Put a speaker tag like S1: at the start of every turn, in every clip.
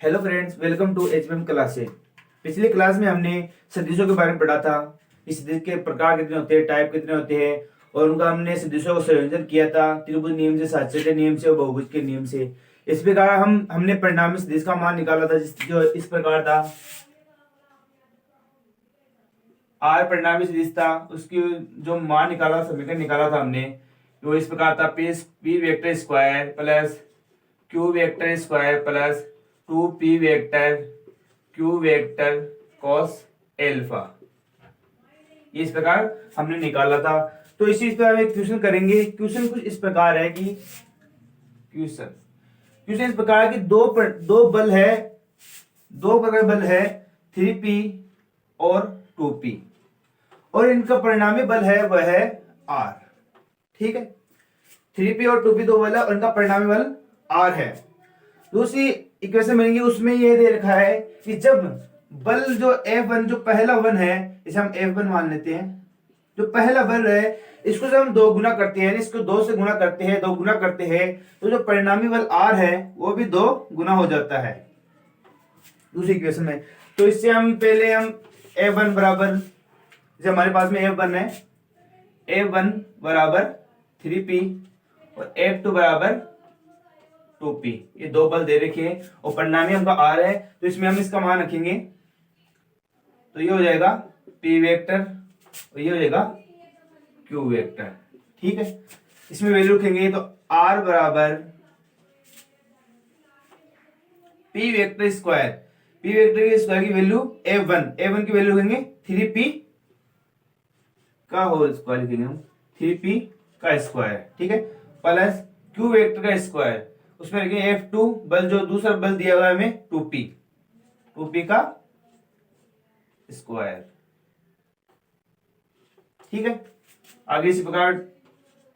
S1: Hello friends, welcome to HBM classes. पिछली class में हमने सदिशों के बारे में पढ़ा था। इस सदिश के प्रकार कितने होते हैं, टाइप कितने होते हैं, और उनका हमने सदिशों को संयोजन किया था त्रिभुज नियम से, सातत्य नियम से और बहुभुज के नियम से। इस प्रकार हमने परिणामी सदिश का मान निकाला था, जो इस प्रकार था। आर परिणामी सदिश था, उसकी जो मान निकाला, समीकरण निकाला था हमने, वो इस प्रकार था। P vector square plus Q vector square plus 2p vector Q vector cos alpha. इस प्रकार हमने निकाला था। तो इसी प्रकार हम क्वेश्चन करेंगे। क्वेश्चन कुछ इस प्रकार है कि क्वेश्चन क्वेश्चन इस प्रकार की दो बल है, दो प्रकार बल है 3p और 2p, और इनका परिणामी बल है वह है r। ठीक है, 3p और 2p दो बल है और इनका परिणामी बल r है। दूसरी इक्वेशन बनेगी, उसमें ये दे रखा है कि जब बल जो F1, जो पहला वन है, इसे हम F1 मान लेते हैं। जो पहला बल है, इसको जब हम दो गुना करते हैं, इसको दो से गुना करते हैं, दो गुना करते हैं, तो जो परिणामी बल R है वो भी दो गुना हो जाता है दूसरी इक्वेशन में। तो इससे हम पहले हम F1 बराबर, जैसे हमारे पास में F1 है, F1 बराबर 3p और F2 बराबर 2p, ये दो बल दे रखे हैं और परिणामी हमका r है, तो इसमें हम इसका मान रखेंगे। तो ये हो जाएगा p वेक्टर और ये हो जाएगा q वेक्टर। ठीक है, इसमें वैल्यू रखेंगे तो r बराबर p vector square, p vector के स्क्वायर की वैल्यू f1 की वैल्यू रखेंगे 3p का होल स्क्वायर लिखेंगे हम, 3p का स्क्वायर। ठीक है, प्लस q वेक्टर का स्क्वायर, उसमें रखेंगे F2 बल, जो दूसरा बल दिया हुआ है हमें 2p का स्क्वायर। ठीक है, आगे इसी प्रकार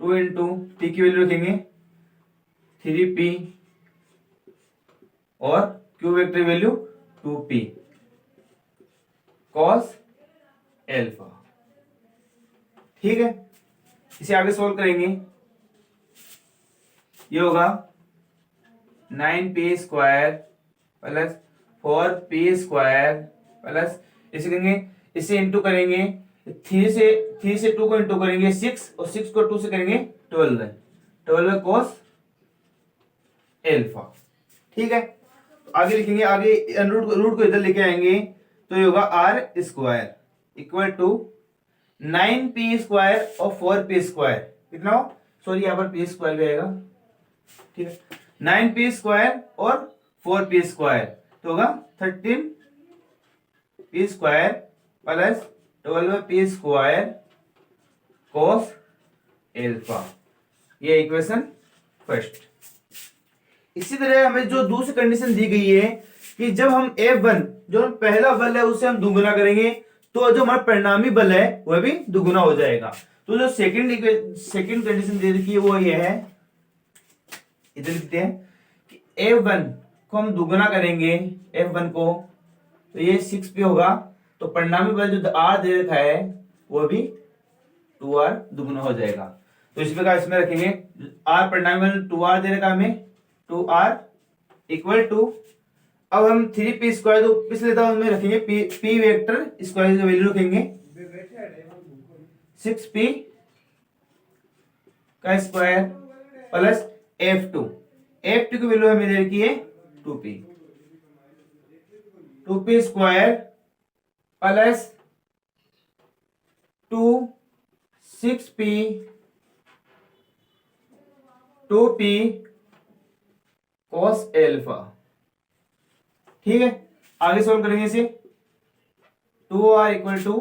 S1: 2 इंटू p की वैल्यू रखेंगे 3p और q vector value 2p cos alpha. ठीक है, इसे आगे सोल्व करेंगे। ये होगा 9p square plus 4p square plus, इसे करेंगे, इसे इंटू करेंगे, 3 से 2 को इंटू करेंगे 6, और 6 को 2 से करेंगे 12 cos एल्फा। ठीक है, आगे लिखेंगे, आगे रूट को इधर लेके आएंगे, तो ये होगा r square equal to 9p square और 4p स्क्वायर, कितना हो, सॉरी यहाँ पर p स्क्वायर भी आएगा। ठीक है, 9p स्क्वायर और 4p स्क्वायर, तो होगा 13p square plus 12p square cos alpha. ये इक्वेशन फर्स्ट। इसी तरह हमें जो दूसरी कंडीशन दी गई है कि जब हम F1, जो पहला बल है, उसे हम दुगुना करेंगे, तो जो हमारा परिणामी बल है वह भी दुगुना हो जाएगा। तो जो सेकंड कंडीशन दे रखी है वो ये है, इधर लिखते हैं कि F1 को हम दुगुना करेंगे, F1 को, तो ये 6p होगा, तो परिणामी बल जो R दे रखा है वो भी 2R दुगुना हो जाएगा। तो इस प्रकार इसमें रखेंगे R परिणामी बल 2R दे रखा है हमें, 2R इक्वल टू, अब हम 3p स्क्वायर जो पिछले था उसमें रखेंगे p वेक्टर स्क्वायर की वैल्यू रखेंगे 6p का स्क्वायर प्लस F2 की वैल्यू हमें दे रखी है 2p square plus 6p 2p cos alpha. ठीक है, आगे सॉल्व करेंगे इसे। 2r equal to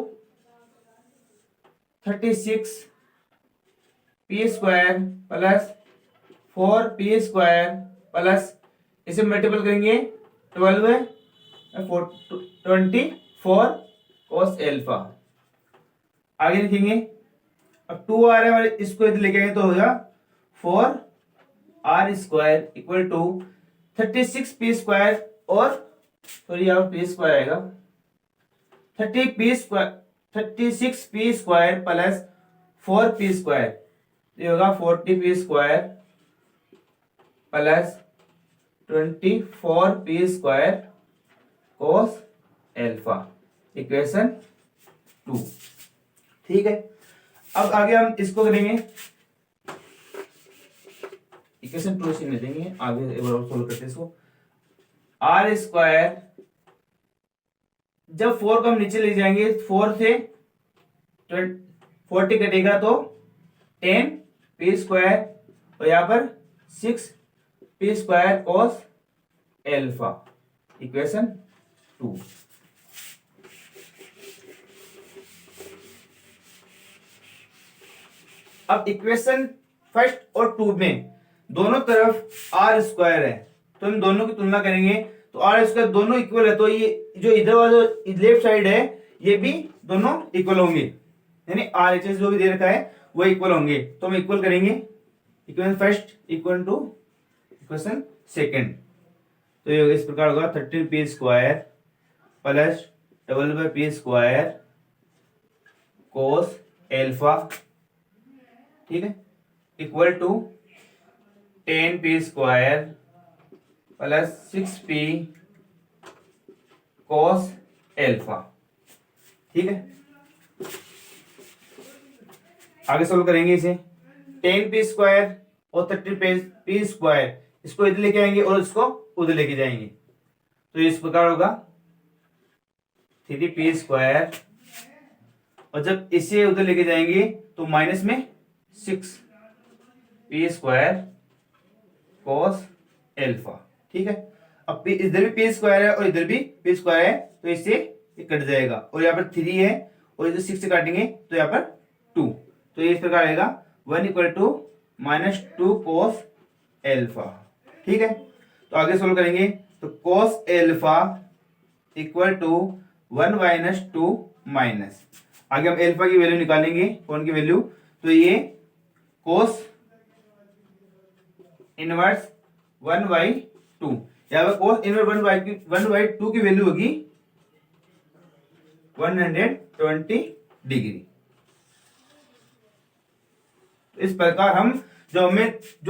S1: 36p square plus 4p square plus, इसे मल्टीपल करेंगे 24 cos एल्फा। आगे लिखेंगे, अब 2r है हमारे, इसको इधर लेके आएंगे तो होगा 4r square equal to 36p square, और सॉरी यहाँ p स्क्वायर आएगा, 36p square plus 4p square, ये होगा 40p square plus 24p² cos alpha, equation 2। ठीक है, अब आगे हम इसको करेंगे, इक्वेशन 2 से मिलेंगे आगे, एक बार और सोल्व करते हैं इसको। r², जब 4 को हम नीचे ले जाएंगे, 4 से 40 कटेगा तो 10p² और यहाँ पर 6p² cos एल्फा, इक्वेशन 2। अब इक्वेशन फर्स्ट और 2 में दोनों तरफ r² है, तो हम दोनों की तुलना करेंगे तो r² दोनों इक्वल है, तो ये जो इधर वाला लेफ्ट साइड है ये भी दोनों इक्वल होंगे, यानी RHS जो भी दे रखा है वो इक्वल होंगे, तो हम इक्वल करेंगे equation first equal to equation second. तो ये इस प्रकार होगा 13p² plus p² cos alpha, ठीक है, equal to 10p² plus 6p cos alpha. ठीक है, आगे सोल्व करेंगे इसे। 10p² और 30p², इसको इधर लेके आएंगे और इसको उधर लेके जाएंगे, तो इस प्रकार होगा 3p² और जब इसे उधर लेके जाएंगे तो माइनस में 6p² cos एल्फा। ठीक है, अब इधर भी p² है और इधर भी p² है, तो इससे ये कट जाएगा और यहाँ पर 3 है और इधर 6 से काटेंगे तो यहाँ पर 2, तो ये इस प्रकार आएगा 1 = -2 cos एल्फा। ठीक है, तो आगे सोल्व करेंगे तो cos एल्फा = 1 - 2 माइनस, आगे हम एल्फा की वैल्यू निकालेंगे, कौन की वैल्यू, तो ये cos इनवर्स 1/2, यहाँ पर cos इनवर्स 1/2 की वैल्यू होगी 120 डिग्री। इस प्रकार हम जो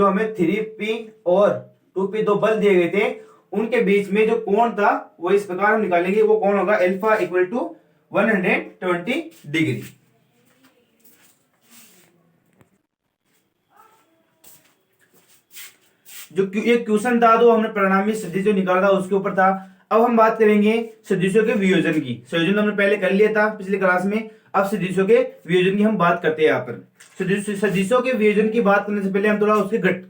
S1: हमें 3p और 2p दो बल दिए गए थे उनके बीच में जो कोण था वो इस प्रकार हम निकालेंगे, वो कोण होगा एल्फा = 120 डिग्री। जो ये क्वेश्चन था तो हमने परिणामी सदिश जो निकाला था उसके ऊपर था। अब हम बात करेंगे सदिशों के वियोजन की। संयोजन हमने पहले कर लिया था पिछली क्लास में, अब सदिशों के वियोजन की हम बात करते हैं। यहाँ पर सदिशों के वियोजन की बात करने से पहले हम थोड़ा उसके घट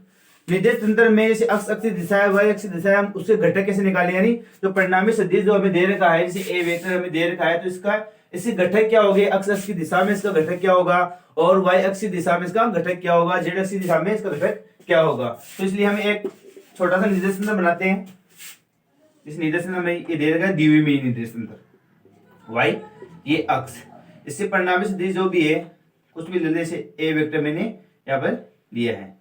S1: निर्देश तंत्र में जैसे x अक्ष दिशा है, y अक्ष दिशा है, हम उसके घटक कैसे निकाले, यानी जो परिणामी सदिश जो हमें दे रखा है, जैसे ए वेक्टर हमें दे रखा है, तो इसके घटक क्या होंगे, x अक्ष की दिशा में इसका घटक क्या होगा और y अक्ष की दिशा में इसका घटक क्या होगा, z अक्ष की दिशा में इसका घटक क्या होगा। तो इसलिए हम एक छोटा सा निर्देश तंत्र बनाते हैं। इस निर्देश तंत्र में ये दे रखा है द्विविमीय निर्देश तंत्र, y ये अक्ष, इससे परिणामी सदिश जो भी है कुछ भी ले ले, जैसे ए वेक्टर मैंने यहाँ पर लिया है।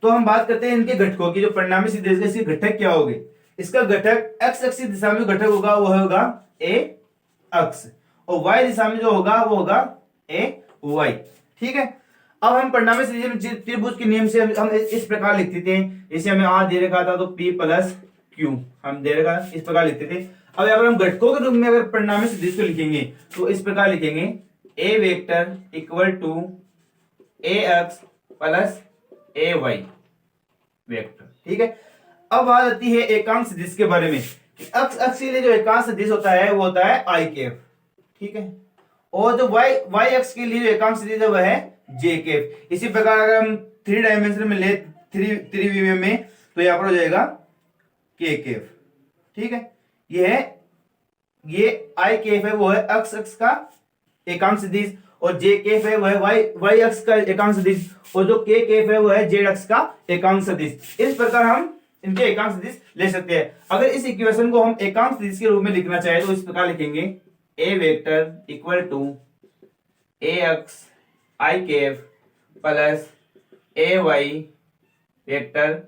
S1: तो हम बात करते हैं इनके घटकों की, जो परिणामी सदिश है इसके घटक क्या होंगे। इसका घटक x अक्ष की दिशा में घटक होगा वो होगा a अक्ष, और y दिशा में जो होगा वो होगा a y। ठीक है, अब हम परिणामी सदिश त्रिभुज के नियम से हम इस प्रकार लिखते थे, जैसे हमें r दे रखा था तो p + q हम दे रखा इस प्रकार लिखते थे। अब यहाँ पर हम घटकों के रूप में अगर परिणामी सदिश को लिखेंगे तो इस प्रकार लिखेंगे a वेक्टर = a अक्ष + a y वेक्टर। ठीक है, अब बात आती है एकांक सदिश के बारे में। x अक्ष के लिए जो एकांक सदिश होता है वो होता है i कैप। ठीक है, और जो y अक्ष के लिए जो एकांक सदिश है वह है j कैप। इसी प्रकार अगर हम 3 डायमेंशन में ले 3 में तो यहाँ पर हो जाएगा k कैप। ठीक है, ये i कैप है वो है x अक्ष का एकांक सदिश, और j कैप है वह y अक्ष का एकांक सदिश, और जो k कैप है वह है z अक्ष का एकांक सदिश। इस प्रकार हम इनके एकांक सदिश ले सकते हैं। अगर इस इक्वेशन को हम एकांक सदिश के रूप में लिखना चाहे तो इस प्रकार लिखेंगे a वेक्टर = a अक्ष i cap + a y vector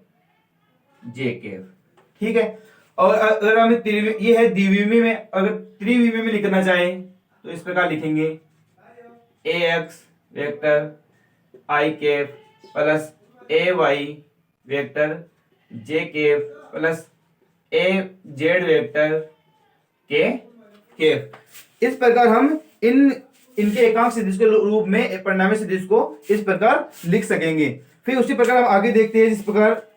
S1: j cap. ठीक है, और अगर हम ये है द्विविमीय में, अगर त्रिविमीय में लिखना चाहे तो इस प्रकार लिखेंगे a x vector i cap + a y vector j cap plus A z vector k cap. इस प्रकार हम इनके एकांक सदिश के रूप में परिणामी सदिश को इस प्रकार लिख सकेंगे। फिर उसी प्रकार हम आगे देखते हैं। जिस प्रकार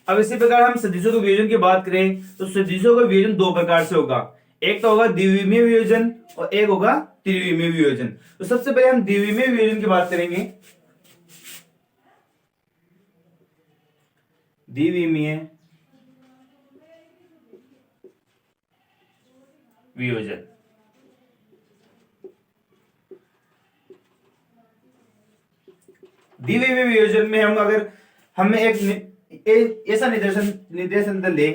S1: अब इसी प्रकार हम सदिशों के वियोजन की बात करें तो सदिशों का वियोजन दो प्रकार से होगा। एक तो होगा द्विविमीय वियोजन और एक होगा त्रिविमीय वियोजन। तो सबसे पहले हम द्विविमीय वियोजन की बात करेंगे। द्विविमीय वियोजन द्विविमीय वियोजन में हम अगर हमें एक ऐसा निर्देशांतर ले,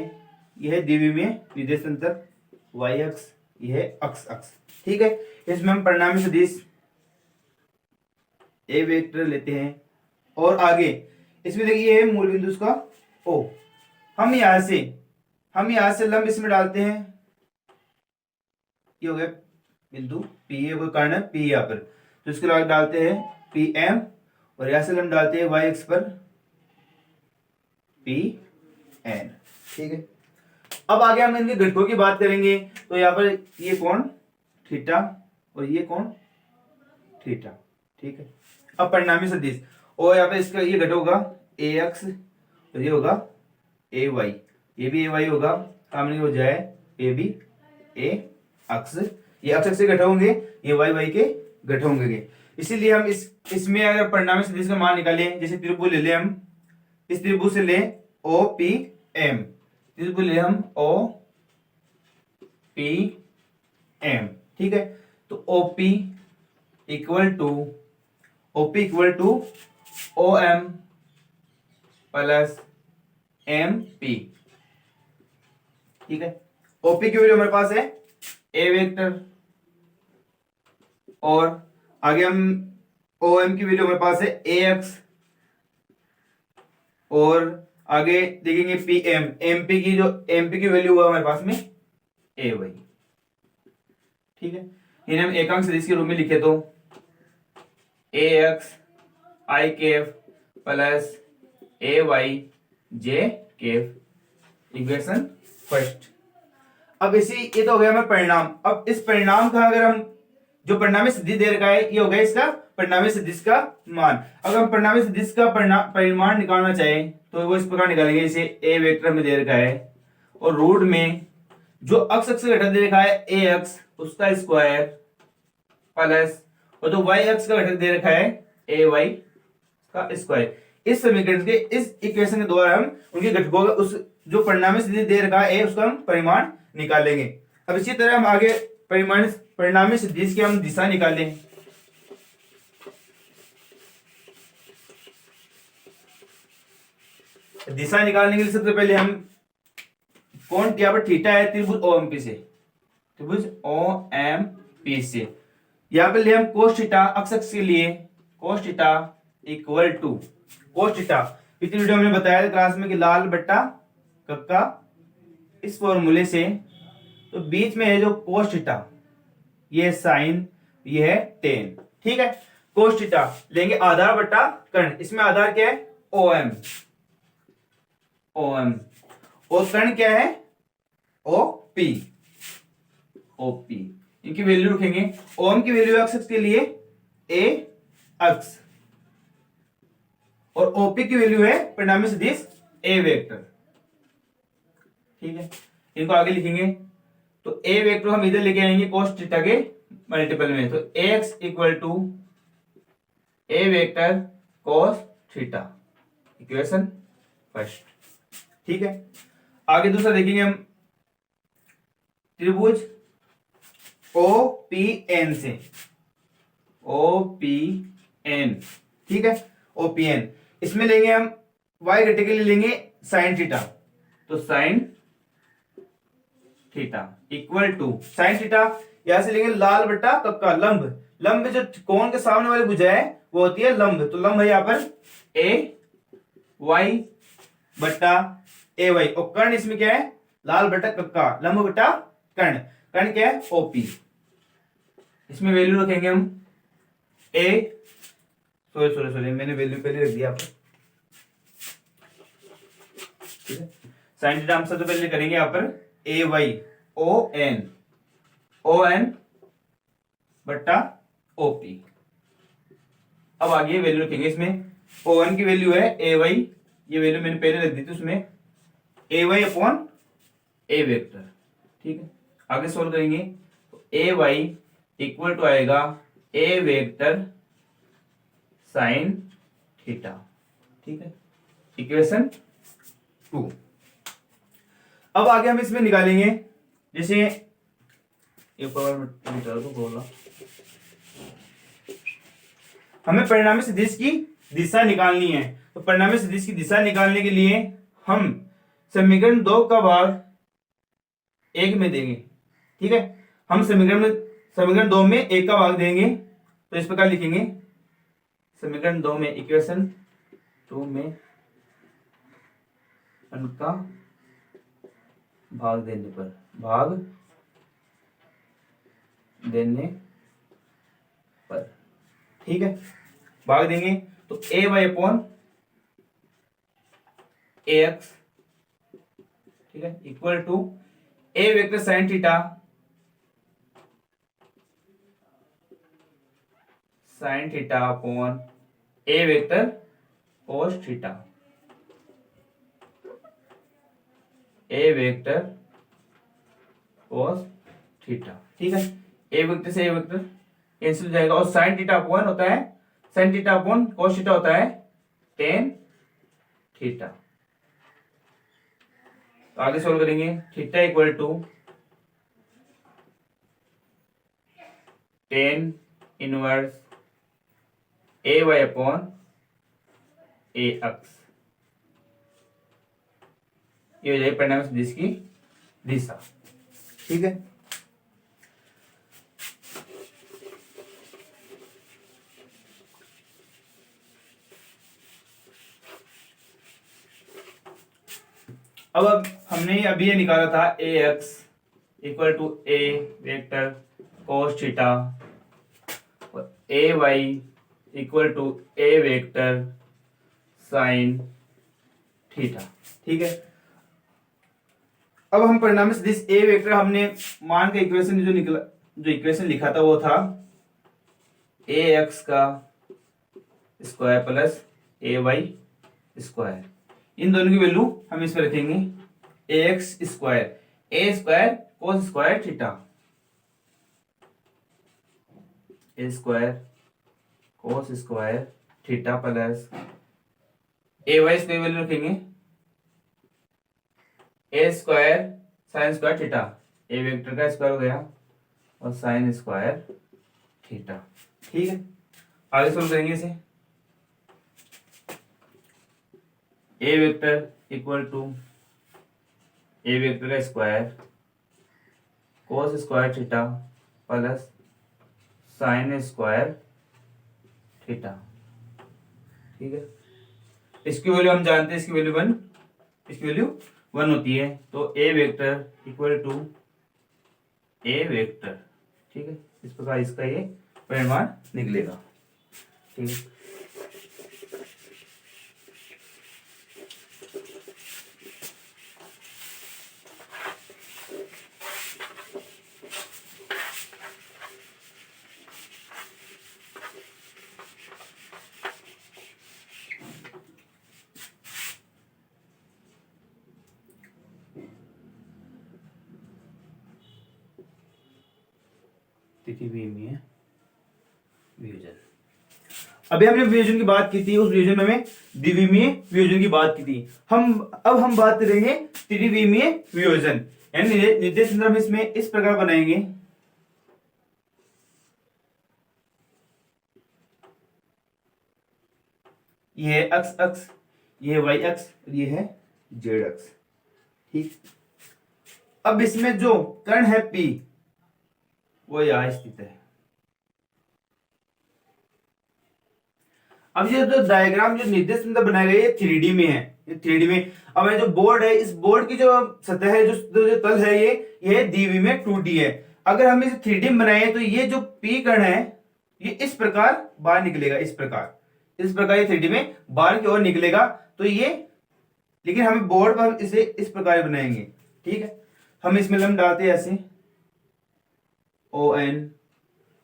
S1: यह द्विविमीय निर्देशांतर y अक्ष, यह अक्ष, ठीक है। इसमें हम परिणामी सदिश ए वेक्टर लेते हैं और आगे इसमें देखिए मूल बिंदु उसका ओ। हम यहां से लंब इसमें डालते हैं, ये हो गया बिंदु पी, ए कर्ण पी यहां पर, तो इसके बाद डालते हैं पी एम और यहां से लंब डालते हैं वाई एक्स पर पी एन, ठीक है। अब आगे हम इनके घटकों की बात करेंगे। तो यहाँ पर ये कोण थीटा और ये कोण थीटा, ठीक है। अब परिणामी सदिश और यहाँ पे इसका ये घटक होगा ए एक्स और ये होगा ए वाई, ये भी ए वाई होगा, सामने हो जाए ए बी ए अक्ष, ये अक्ष से घटक होंगे, ये वाई वाई के घटक होंगे। इसीलिए हम इसमें अगर परिणामी सदिश का मान निकालें, जैसे त्रिभुज ले ले हम, इस त्रिभुज से ले ओ पी एम, त्रिभुज ले हम ओ पी एम, ठीक है। तो OP equal to O M plus M P, ठीक है। ओपी की वैल्यू हमारे पास है ए वेक्टर और आगे हम ओ एम की वैल्यू हमारे पास है ए एक्स और आगे देखेंगे पी एम, एमपी की वैल्यू हुआ हमारे पास में ए वाई, ठीक है। इन्हें हम एकांक सदिश के रूप में लिखे तो ए एक्स आई केफ प्लस ए वाई जे केफ, इक्वेशन फर्स्ट। अब ये तो हो गया हमारा परिणाम। अब इस परिणाम का अगर हम जो परिणामी सदिश दे रखा है, ये हो गया इसका परिणामी सदिश का मान। अगर हम परिणामी सदिश का परिमाण निकालना चाहें तो वो इस प्रकार निकालेंगे। इसे ए वेक्टर में दे रखा है और रूट में जो अक्ष से घटक दे रखा है ए एक्स, उसका स्क्वायर प्लस और जो वाई अक्ष का घटक दे रखा है ए वाई का स्क्वायर। इस समीकरण के इस इक्वेशन के द्वारा हम उनके घटकों का उस जो परिणामी सदिश दे रखा है उसका हम परिमाण निकालेंगे। अब इसी तरह हम आगे परिणामी सदिश की हम दिशा निकालें। दिशा निकालने के लिए सबसे पहले हम कौन यहाँ पर थीटा है त्रिभुज ओएमपी से, त्रिभुज ओएमपी से यहाँ पे ले हम कोस थीटा अक्ष के लिए cos theta equal to cos theta. पिछली वीडियो में बताया था क्लास में कि लाल बट्टा कक्का इस फॉर्मूले से, तो बीच में है जो कोस थीटा, ये साइन, ये है टेन, ठीक है। कोस थीटा लेंगे आधार बट्टा कर्ण, इसमें आधार क्या है ओएम, ओएम और कर्ण क्या है ओपी, ओपी। इनकी वैल्यू रखेंगे। ओम की वैल्यू अक्ष के लिए ए अक्ष और ओपी की वैल्यू है परिणामी सदिश ए वेक्टर, ठीक है। इनको आगे लिखेंगे तो ए वेक्टर हम इधर लेके आएंगे कोस थीटा के मल्टीपल में, तो X equal to A vector cos theta, equation first, ठीक है। आगे दूसरा देखेंगे हम त्रिभुज ओपीएन से, ओपीएन, ठीक है, ओपीएन। इसमें लेंगे हम y घटक के लिए लेंगे साइन थीटा, तो sine theta equal to sine theta, यहां से लेंगे लाल बट्टा कक्का लंब, लंब जो कोण के सामने वाली भुजा है वो होती है लंब, तो लंब है यहां पर ए वाई बट्टा ए वाई और कर्ण इसमें क्या है लाल बट्टा कक्का, लंब बट्टा कर्ण, कर्ण क्या है ओपी। इसमें वैल्यू रखेंगे हम सॉरी मैंने वैल्यू पहले रख दिया आपको, ठीक है। साइन थीटा हम सबसे पहले करेंगे यहाँ पर ए वाई ओ एन बट्टा ओपी। अब आगे वैल्यू रखेंगे इसमें, ओ एन की वैल्यू है ए वाई, ये वैल्यू मैंने पहले रख दी थी उसमें, ए वाई अपॉन ए वेक्टर, ठीक है। आगे सोल्व करेंगे तो ए वाई इक्वल टू आएगा ए वेक्टर साइन थीटा, ठीक है, इक्वेशन 2। अब आगे हम इसमें निकालेंगे, जैसे बोला हमें परिणामी सदिश की दिशा निकालनी है, तो परिणामी सदिश की दिशा निकालने के लिए हम समीकरण 2 का भाग 1 में देंगे, ठीक है। हम समीकरण 2 में 1 का भाग देंगे, तो इस प्रकार लिखेंगे, समीकरण 2 में इक्वेशन 2 में 1 का भाग देने पर, ठीक है, भाग देंगे तो ए वाई अपॉन ए एक्स, ठीक है, equal to A vector sine theta upon A vector cos theta, A vector cos theta, ठीक है। ए वेक्टर से ए वेक्टर कैंसिल हो जाएगा, और साइन थीटा अपॉन होता है, sine theta upon cos theta होता है टेन थीटा। तो आगे सोल्व करेंगे, theta equal to tan inverse A Y upon A X, ये हो जाएगी परिणामी सदिश की दिशा, ठीक है। अब हमने अभी ये निकाला था a x equal to A vector cos theta और a y equal to A vector sine theta, ठीक है। अब हम परिणामी सदिश ए वेक्टर हमने मान का इक्वेशन जो इक्वेशन लिखा था वो था ए एक्स का स्क्वायर प्लस ए वाई स्क्वायर, इन दोनों की वैल्यू हम इस पर रखेंगे, a x square a square cos square theta, a square cos square theta plus A y square value रखेंगे a square sine square theta, A vector का स्क्वायर हो गया और साइन स्क्वायर थीटा, ठीक है। आगे सोल्व करेंगे इसे, a vector equal to A vector का square cos square theta plus sine square theta, ठीक है। इसकी वैल्यू हम जानते हैं, इसकी वैल्यू 1, इसकी वैल्यू 1 होती है, तो a vector equal to A vector, ठीक है। इस प्रकार इसका ये परिमाण निकलेगा, ठीक है। वियोजन, अभी हमने वियोजन की बात की थी, उस वियोजन में हमें द्विविमीय वियोजन की बात की थी। अब हम बात करेंगे त्रिविमीय वियोजन, यानी निर्देश तंत्र हम इसमें इस प्रकार बनाएंगे, ये है एक्स अक्ष, ये है वाई अक्ष, ये है जेड अक्ष, ठीक। अब इसमें जो कर्ण है P वो यहां स्थित है। अब ये जो डायग्राम जो निर्देश तंत्र बनाया गया है 3D में है, ये 3D में। अब ये जो बोर्ड है, इस बोर्ड की जो सतह है, जो तल है, ये द्विविमीय 2D है। अगर हम इसे 3D में बनाए तो ये जो P कण है ये इस प्रकार बाहर निकलेगा, इस प्रकार इस प्रकार ये 3D में बाहर की ओर निकलेगा। तो ये, लेकिन हमें बोर्ड पर हम इसे इस प्रकार बनाएंगे, ठीक है। हम इसमें लम्ब डालते हैं ऐसे ON,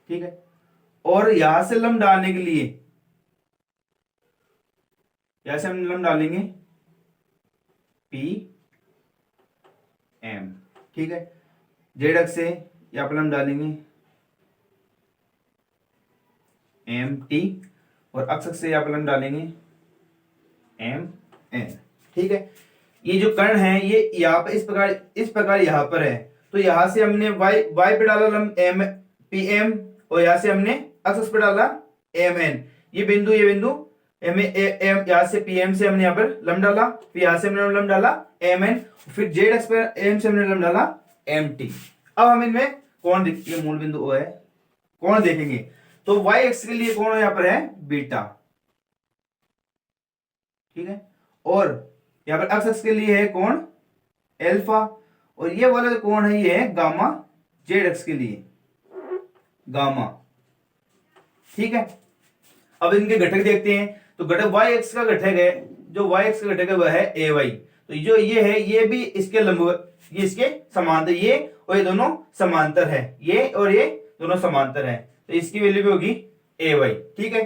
S1: ठीक है। और यहां से लम्ब डालने के लिए, यहां से हम लम्ब डालेंगे PM, ठीक है। जेड अक्ष से यहाँ पर हम डालेंगे MT, और अक्ष से यहाँ पर हम डालेंगे MN, ठीक है। ये जो कर्ण है ये यहाँ पर इस प्रकार यहाँ पर है। तो यहाँ से हमने y पे डाला लम्ब PM, और यहाँ से हमने अक्ष पे डाला MN। ये बिंदु हमें यहाँ से PM से हमने यहाँ पर लम्ब डाला, फिर यहाँ से हमने लम्ब डाला MN, फिर जेड अक्ष पर M से हमने लम्ब डाला MT। अब हम इनमें कोण ये मूल बिंदु O है, कोण देखेंगे। तो y अक्ष के लिए कोण यहाँ पर है बीटा, ठीक है। और यहाँ पर x अक्ष के लिए है कोण अल्फा, और ये वाला जो कोण है ये है गामा, जेड अक्ष के लिए गामा, ठीक है। अब इनके घटक देखते हैं। तो घटक y अक्ष का घटक है, जो y अक्ष का घटक है वह है AY। तो जो ये है ये भी इसके लंबवत, ये इसके समांतर, ये और ये दोनों समांतर है, ये और ये दोनों समांतर है। तो इसकी वैल्यू भी होगी AY, ठीक है।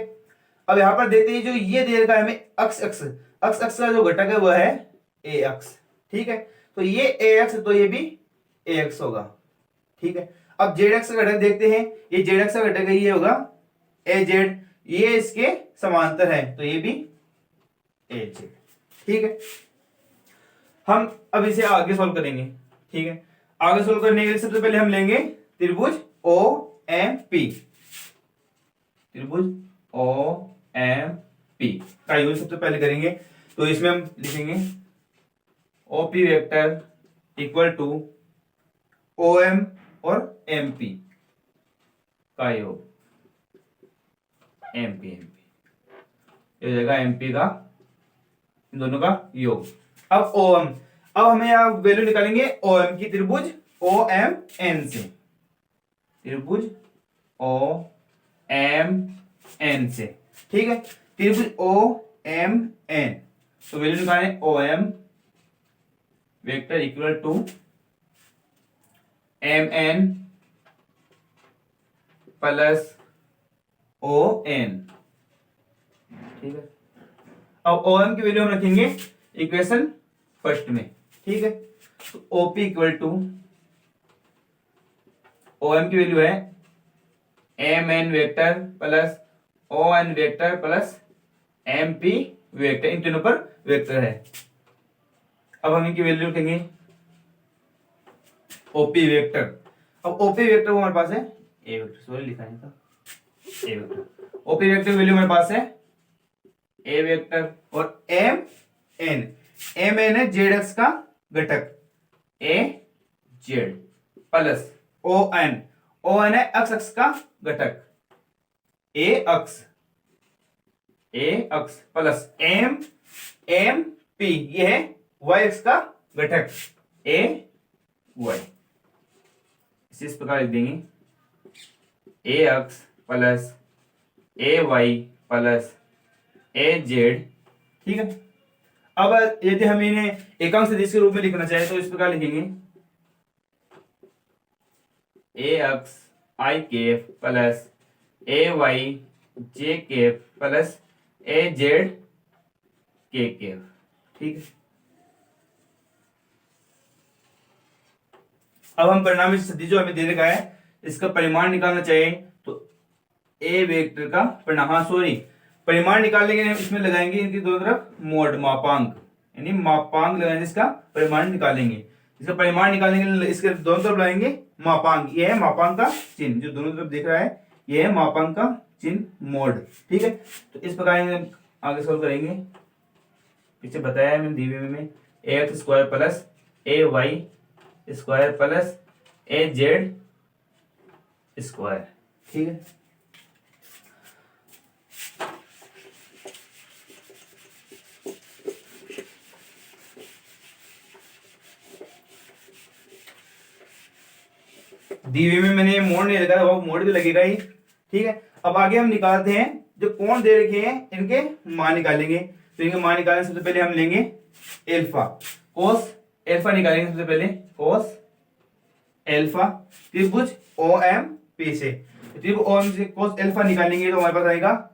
S1: अब यहां पर देखते हैं जो ये दे रखा है हमें अक्ष अक्ष का जो घटक है वह है A अक्ष, ठीक है। तो ये A अक्ष, तो ये भी A अक्ष होगा, ठीक है। अब जेड अक्ष का घटक देखते हैं। ये जेड अक्ष का घटक है, ये होगा AZ, ये इसके समांतर है, तो ये भी AZ, ठीक है। हम अब इसे आगे सॉल्व करेंगे, ठीक है। आगे सॉल्व करने के लिए सबसे पहले हम लेंगे त्रिभुज OMP, त्रिभुज OMP का यूज सबसे पहले करेंगे। तो इसमें हम लिखेंगे OP vector equal to OM और MP का योग, MP ये हो जाएगा MP का, इन दोनों का योग। अब OM, अब हमें यहां वैल्यू निकालेंगे OM की त्रिभुज OMN से, त्रिभुज OMN से, ठीक है। त्रिभुज OMN, तो वैल्यू निकालें OM vector equal to MN plus ON, ठीक है। अब OM की वैल्यू हम रखेंगे इक्वेशन फर्स्ट में, ठीक है। तो OP इक्वल टू OM की वैल्यू है MN vector plus ON vector plus MP vector, इन तीनों पर वेक्टर है। अब हम इनकी वैल्यू रखेंगे OP वेक्टर। अब OP वेक्टर हमारे पास है A वेक्टर, सॉरी लिखा है था A vector. OP vector value हमारे पास है A वेक्टर, और MN है जेड अक्ष का घटक AZ प्लस ON है अक्ष अक्ष का घटक A अक्ष प्लस MP, ये है Y अक्ष का घटक AY। इस प्रकार लिख देंगे A अक्ष प्लस AY प्लस AZ, ठीक है। अब यदि हम इन्हें एकांक सदिश के रूप में लिखना चाहे तो इस प्रकार लिखेंगे A अक्ष I cap plus AY J cap plus AZ K cap, ठीक है। अब हम परिणामी सदिश जो हमें दे रखा है इसका परिमाण निकालना चाहिए। तो A वेक्टर का परिणाम, हाँ सॉरी, परिमाण निकालने के लिए इसमें लगाएंगे इनकी दोनों तरफ मोड, मापांक, यानी मापांक लगाएंगे, इसका परिमाण निकालेंगे। इसका परिमाण निकालने के लिए इसके दोनों तरफ लगाएंगे मापांक। ये है मापांक का चिन्ह जो दोनों तरफ दिख रहा है, ये है मापांक का चिन्ह मोड, ठीक है। तो इस प्रकार आगे सॉल्व करेंगे। पीछे बताया है मैंने दीवे में AX square plus AY square plus AZ square, ठीक है। दीवे में मैंने मोड़ नहीं लगाया, वो मोड़ भी लगेगा ही, ठीक है। अब आगे हम निकालते हैं जो कोण दे रखे हैं इनके मान निकालेंगे। तो इनके मान निकालने सबसे पहले हम लेंगे एल्फा, कोस एल्फा निकालेंगे सबसे पहले, कोस एल्फा त्रिभुज ओ एम पी से। त्रिभुज ओ एम से कोस एल्फा निकालेंगे तो हमारे पास आएगा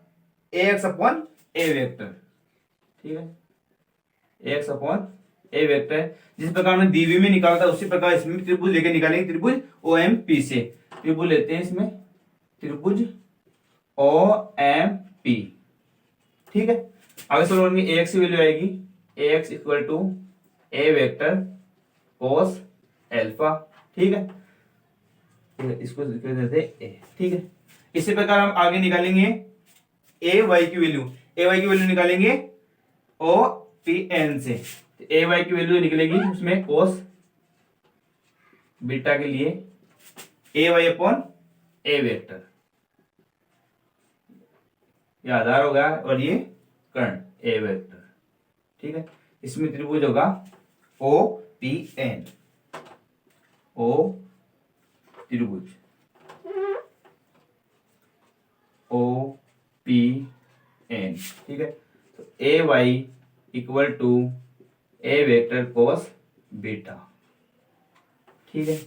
S1: ए एक्स अपॉन ए वेक्टर, ठीक है, ए एक्स अपॉन ए वेक्टर। जिस प्रकार में द्विविमीय में निकाला था उसी प्रकार इसमें भी त्रिभुज लेके निकालेंगे, त्रिभुज ओ एम पी से। त्रिभुज लेते हैं इसमें, त्रिभुज ओ एम पी, ठीक है। आगे सॉल्व करेंगे, ए एक्स की वैल्यू आएगी a x equal to A vector cos alpha, ठीक है, इसको देते ए, ठीक है। इसी प्रकार हम आगे निकालेंगे ए वाई की वैल्यू, ए वाई की वैल्यू निकालेंगे ओ पी एन से। ए वाई की वैल्यू निकलेगी उसमें कोस बीटा के लिए ए वाई अपॉन ए वेक्टर, ये आधार होगा और ये कर्ण ए वेक्टर, ठीक है। इसमें त्रिभुज होगा ओ पी एन, ओ त्रिभुज ओ पी एन, ठीक है। तो ए y equal to A vector cos beta, ठीक है।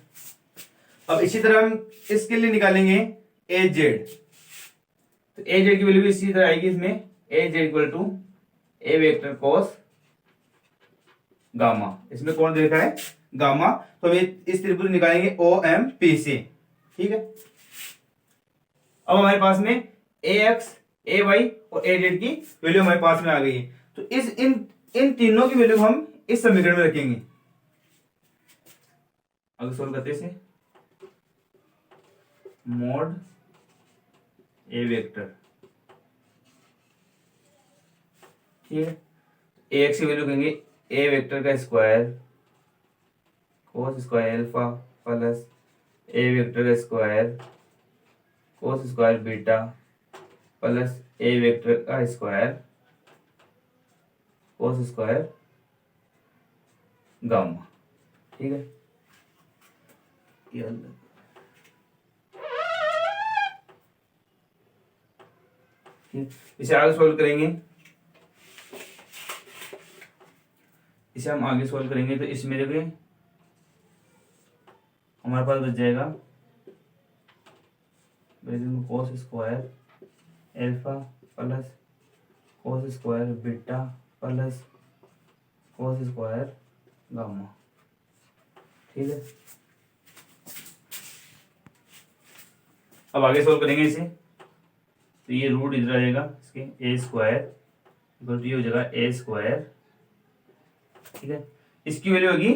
S1: अब इसी तरह हम इसके लिए निकालेंगे ए जेड, तो ए जेड की वैल्यू भी इसी तरह आएगी इसमें, a z equal to A vector cos gamma, इसमें कौन दे रखा है गामा, तो हम इस त्रिभुज निकालेंगे ओ एम पी से, ठीक है। अब हमारे पास में ए एक्स ए वाई और ए जेड की वैल्यू हमारे पास में आ गई है। तो इस इन तीनों की वैल्यू हम इस समीकरण में रखेंगे। अगर सोल्व करते इसे, मोड ए वेक्टर, ठीक है, ए एक्स की वैल्यू कहेंगे ए वेक्टर का square cos square alpha plus a vector का square cos square beta plus a vector का स्क्वायर कोस स्क्वायर गामा, ठीक है। इसे आगे सॉल्व करेंगे, इसे हम आगे सॉल्व करेंगे तो इसमें देखिए हमारे पास बच जाएगा cos square alpha plus cos square beta plus cos square gamma, ठीक है। अब आगे सॉल्व करेंगे इसे, तो ये रूट इधर आ जाएगा इसके ए स्क्वायर इक्वल टू ये हो जाएगा ए स्क्वायर, ठीक है। इसकी वैल्यू होगी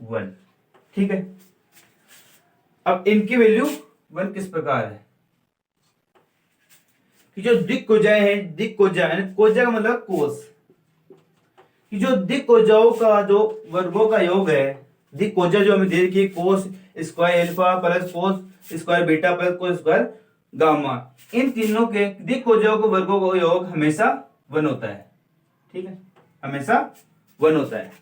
S1: 1, ठीक है। अब इनकी वैल्यू 1 किस प्रकार है कि जो दिक कोजाएं हैं, दिक कोजा कोजा का मतलब कोस, कि जो दिक कोजाओं का जो वर्गों का योग है, दिक कोजा जो हमें दे रखी है cos square alpha plus cos square beta plus cos square gamma, इन तीनों के दिक कोजाओं को वर्गों का योग हमेशा 1 होता है, ठीक है, हमेशा 1 होता है।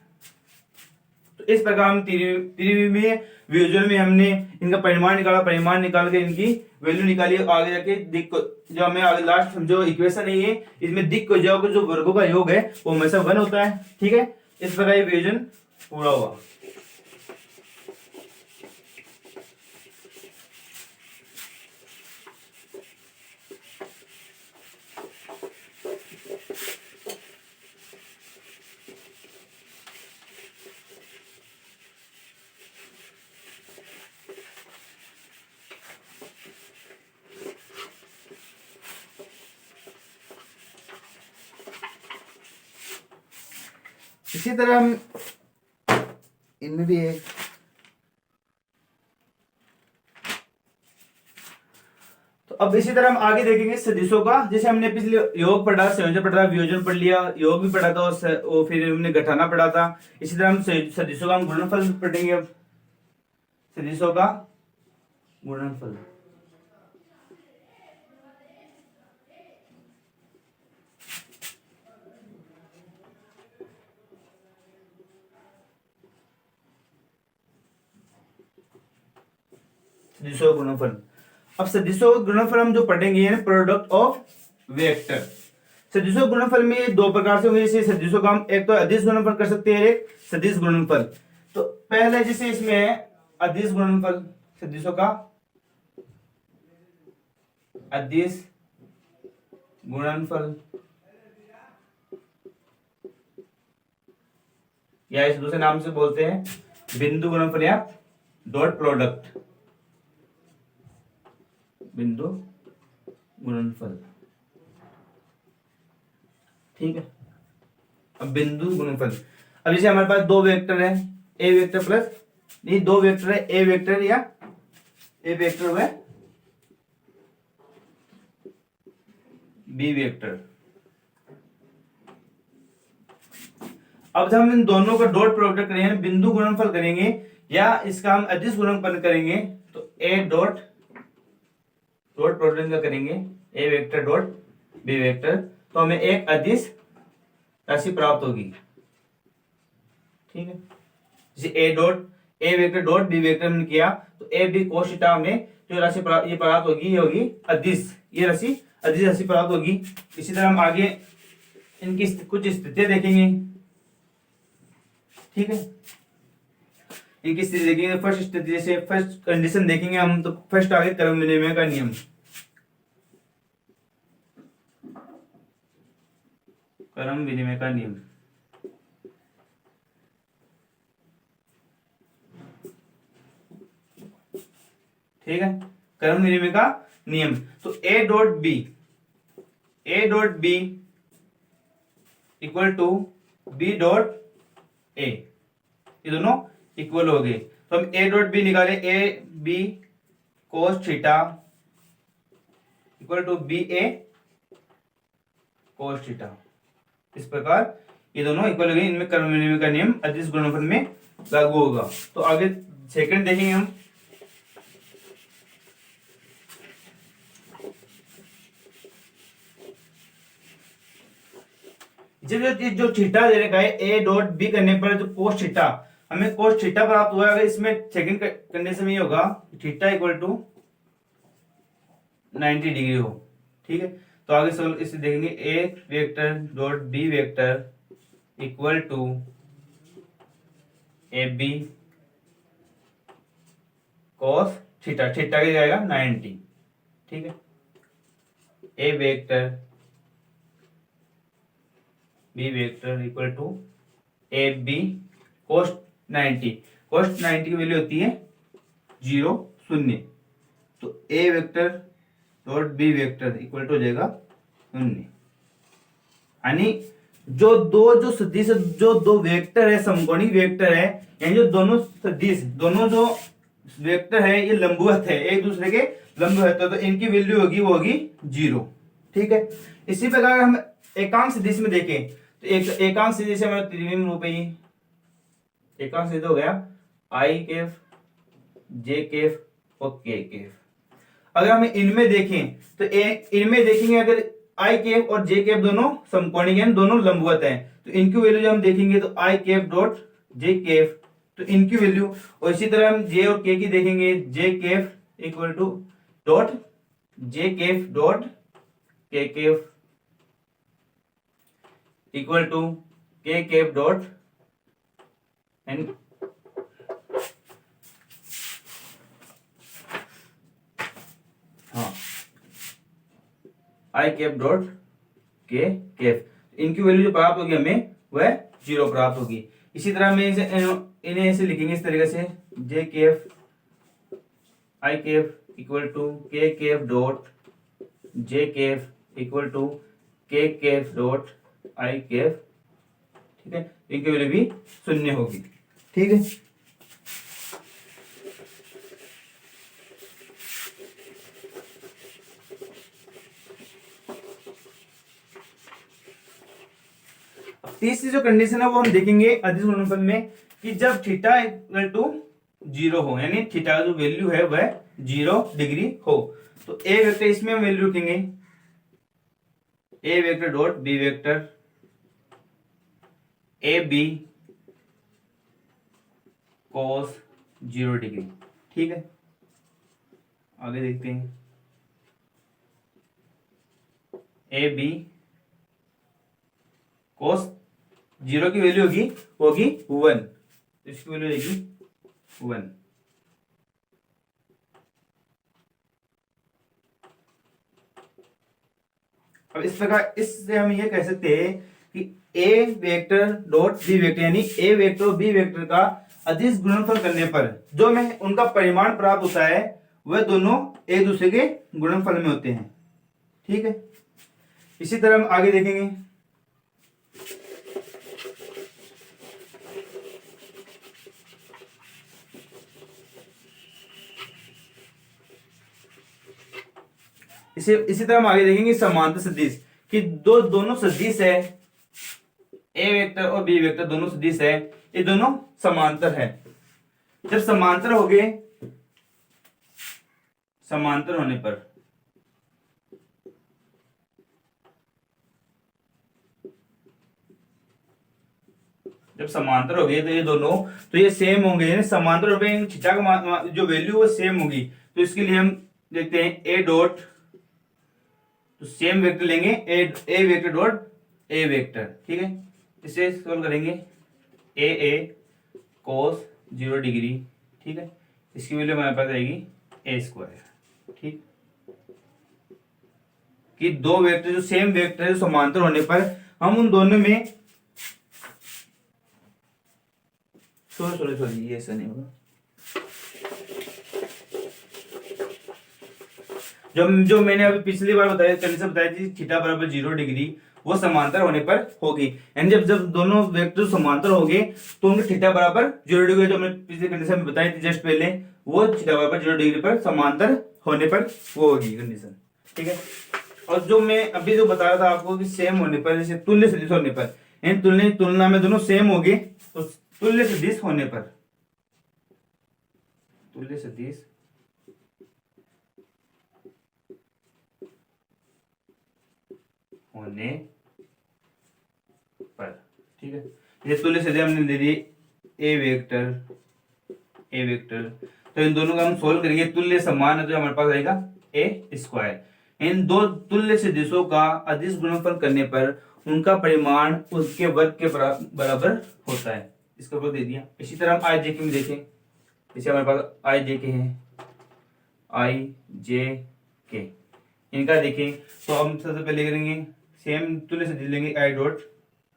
S1: तो इस प्रकार हम त्रिविमीय वियोजन में हमने इनका परिमाण निकाला, परिमाण निकाल के इनकी वैल्यू निकाली, आगे जाके दिक जो हमें आगे लास्ट जो इक्वेशन है ये इसमें दिक को जो वर्गों का योग है वो हमेशा 1 होता है, ठीक है। इस प्रकार ये वियोजन पूरा हुआ। इसी तरह हम इनमें भी एक तो अब इसी तरह हम आगे देखेंगे सदिशों का, जैसे हमने पिछले योग पढ़ा, संयोजन पढ़ा, वियोजन पढ़ लिया, योग भी पढ़ा था और फिर हमने घटाना पढ़ा था। इसी तरह हम सदिशों का हम गुणनफल पढ़ेंगे। अब सदिशों का गुणनफल, सदिशों का गुणनफल। अब सदिशों का गुणनफल हम जो पढ़ेंगे प्रोडक्ट ऑफ वेक्टर। सदिशों गुणनफल में दो प्रकार से होंगे, जैसे सदिशों का हम एक तो अदिश गुणनफल कर सकते हैं, एक सदिश गुणनफल। तो पहले जैसे इसमें है अदिश गुणनफल, सदिशों का अदिश गुणनफल, या इस दूसरे नाम से बोलते हैं बिंदु गुणनफल या डॉट प्रोडक्ट, बिंदु गुणनफल। ठीक है, अब बिंदु गुणनफल, अब जैसे हमारे पास दो वेक्टर है, ए वेक्टर प्लस, नहीं दो वेक्टर है, ए वेक्टर या ए वेक्टर है बी वेक्टर। अब जब हम इन दोनों का डॉट प्रोडक्ट करेंगे, बिंदु गुणनफल करेंगे या इसका हम अदिश गुणनफल करेंगे, तो ए डॉट डॉट प्रोडक्ट का करेंगे, ए वेक्टर डॉट बी वेक्टर, तो हमें एक अदिश राशि प्राप्त होगी। ठीक है, जैसे ए वेक्टर डॉट बी वेक्टर हमने किया, तो ए बी कोस थीटा में जो राशि ये प्राप्त होगी, ये होगी अदिश, ये राशि अदिश राशि प्राप्त होगी। इसी तरह हम आगे इनकी कुछ स्थितियां देखेंगे। ठीक है, इनकी स्थिति देखेंगे, फर्स्ट स्थिति जैसे फर्स्ट कंडीशन देखेंगे हम, तो फर्स्ट आगे क्रम विनिमय का नियम, क्रम विनिमय का नियम। ठीक है, क्रम विनिमय का नियम, तो A dot B equal to B dot A, ये दोनों इक्वल हो गए, तो हम ए डॉट बी निकाले, A B cos theta equal to B A cos theta. इस प्रकार ये दोनों इक्वल हो गए, इनमें क्रम विनिमय का नियम अदिश गुणनफल में लागू होगा। तो आगे सेकंड देखेंगे हम, जब जो थीटा दे रखा है ए डॉट बी करने पर जो कोस थीटा, हमें कोस थीटा प्राप्त हुआ, अगर इसमें सेकंड कंडीशन में ये होगा थीटा इक्वल टू 90 डिग्री हो। ठीक है, तो आगे सवाल इसे देखेंगे, a vector dot b vector equal to a b cos theta, theta क्या जाएगा 90। ठीक है, a vector B vector equal to a B cos 90, cos 90 की वैल्यू होती है 0 0, तो a vector dot b vector equal to हो जाएगा 0। यानी जो सदिश, जो दो वेक्टर है, समकोणी वेक्टर है, यानी जो दोनों सदिश, दोनों जो वेक्टर है ये लंबवत है, एक दूसरे के लंबवत है, तो इनकी वैल्यू होगी, वो होगी 0। ठीक है, इसी प्रकार हम एकांक सदिश में देखें, तो एकांक सदिश हमारा त्रिविम रूप है, एकांक सदिश हो गया आई केफ जे केफ और के केफ। अगर हम इनमें देखें तो इनमें देखेंगे, अगर आई केफ और जे केफ दोनों समकोणी हैं, दोनों लंबवत हैं, तो इनकी वैल्यू जब हम देखेंगे तो आई केफ डॉट जे केफ, तो इनकी वैल्यू, और इसी तरह हम जे और के की देखेंगे, j cap equal to dot j cap dot k cap equal to के केफ डॉट एन, हाँ आई केफ डॉट के केफ, इनकी वैल्यू जो प्राप्त होगी हमें वह 0 प्राप्त होगी। इसी तरह में इन्हें ऐसे लिखेंगे इस तरीके से, जे केफ आई केफ इक्वल टू के केफ dot j cap equal to के केफ डॉट आई केफ। ठीक है, इनकी वैल्यू भी 0 होगी। ठीक है, तीसरी जो कंडीशन है वो हम देखेंगे अदिश गुणनफल में, कि जब थीटा इक्वल टू 0 हो, यानी थीटा जो वैल्यू है वह 0 डिग्री हो, तो ए वेक्टर, इसमें हम वैल्यू रखेंगे a vector dot b vector a b cos 0 degree. ठीक है, आगे देखते हैं, ए बी कोस 0 की वैल्यू होगी 1, इसकी वैल्यू होगी 1। अब इस प्रकार इससे हम ये कह सकते हैं कि ए वेक्टर डॉट बी वेक्टर, यानी ए वेक्टर और बी वेक्टर का अदिश गुणनफल करने पर जो में उनका परिमाण प्राप्त होता है वह दोनों एक दूसरे के गुणनफल में होते हैं। ठीक है, इसी तरह हम आगे देखेंगे। इसी तरह हम आगे देखेंगे समांतर सदिश कि दोनों सदिश है, ए वेक्टर और बी वेक्टर दोनों सदिश है, ये दोनों समांतर है। जब समांतर हो गए, समांतर होने पर जब समांतर हो गए तो ये दोनों तो ये सेम होंगे, समांतर हो गए, थीटा का जो वैल्यू वो सेम होगी। तो इसके लिए हम देखते हैं ए डॉट, तो सेम वेक्टर लेंगे ए वेक्टर डॉट ए वेक्टर। ठीक है, इसे सोल्व करेंगे ए कोस 0 डिग्री। ठीक है, इसकी वैल्यू हमारे पास आएगी ए स्क्वायर। ठीक, कि दो वेक्टर जो सेम वेक्टर है समांतर होने पर हम उन दोनों में सॉरी ये ऐसा नहीं होगा। जो मैंने अभी पिछली बार बताया थी थीटा बराबर 0 डिग्री, वो समांतर होने पर होगी। यानी जब दोनों वेक्टर समांतर होंगे तो उनके थीटा बराबर 0 डिग्री, जो हमने पिछली कंडीशन में बताई थी जस्ट पहले, वो थीटा बराबर 0 डिग्री पर समांतर होने पर वो होगी कंडीशन। ठीक है, और जो मैं अभी जो बता रहा था आपको कि सेम होने पर, जैसे तुल्य सदिश होने पर, यानी तुलना में दोनों सेम होंगे, तो तुल्य सदिश होने पर, तुल्य सदिश होने पर, ठीक है, ये तुल्य सदिश हमने दे दी ए वेक्टर, तो इन दोनों का हम सोल्व करेंगे, तुल्य समान है तो हमारे पास आएगा ए स्क्वायर। इन दो तुल्य सदिशों का अदिश गुणनफल करने पर उनका परिमाण उसके वर्ग के बराबर होता है, इसका वर्ग दे दिया। इसी तरह हम आई जे के में देखें, जैसे हमारे पास आई जे के है, आई जे के, इनका देखें तो हम सबसे पहले करेंगे सेम तुल्य सदिश लेंगे आई डॉट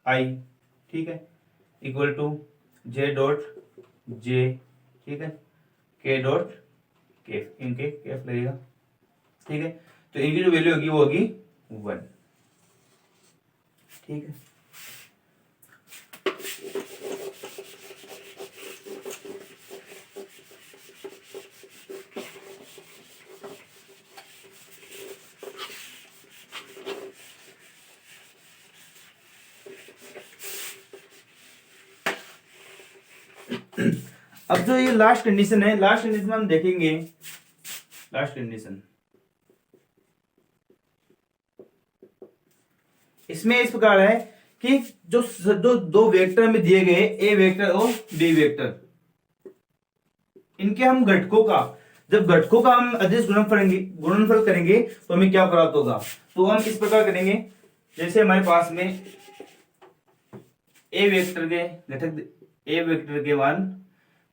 S1: आई, ठीक है, equal to J dot J, ठीक है, के डॉट के, इनके केफ लगेगा। ठीक है, तो इनकी जो वैल्यू होगी वो होगी 1। ठीक है, अब जो ये लास्ट कंडीशन है, लास्ट कंडीशन हम देखेंगे। लास्ट कंडीशन इसमें इस प्रकार है कि जो दो वेक्टर में दिए गए ए वेक्टर और बी वेक्टर, इनके हम घटकों का, जब घटकों का हम अदिश गुणनफल करेंगे तो हमें क्या प्राप्त होगा। तो हम इस प्रकार करेंगे, जैसे हमारे पास में ए वेक्टर के घटक, ए वेक्टर के मान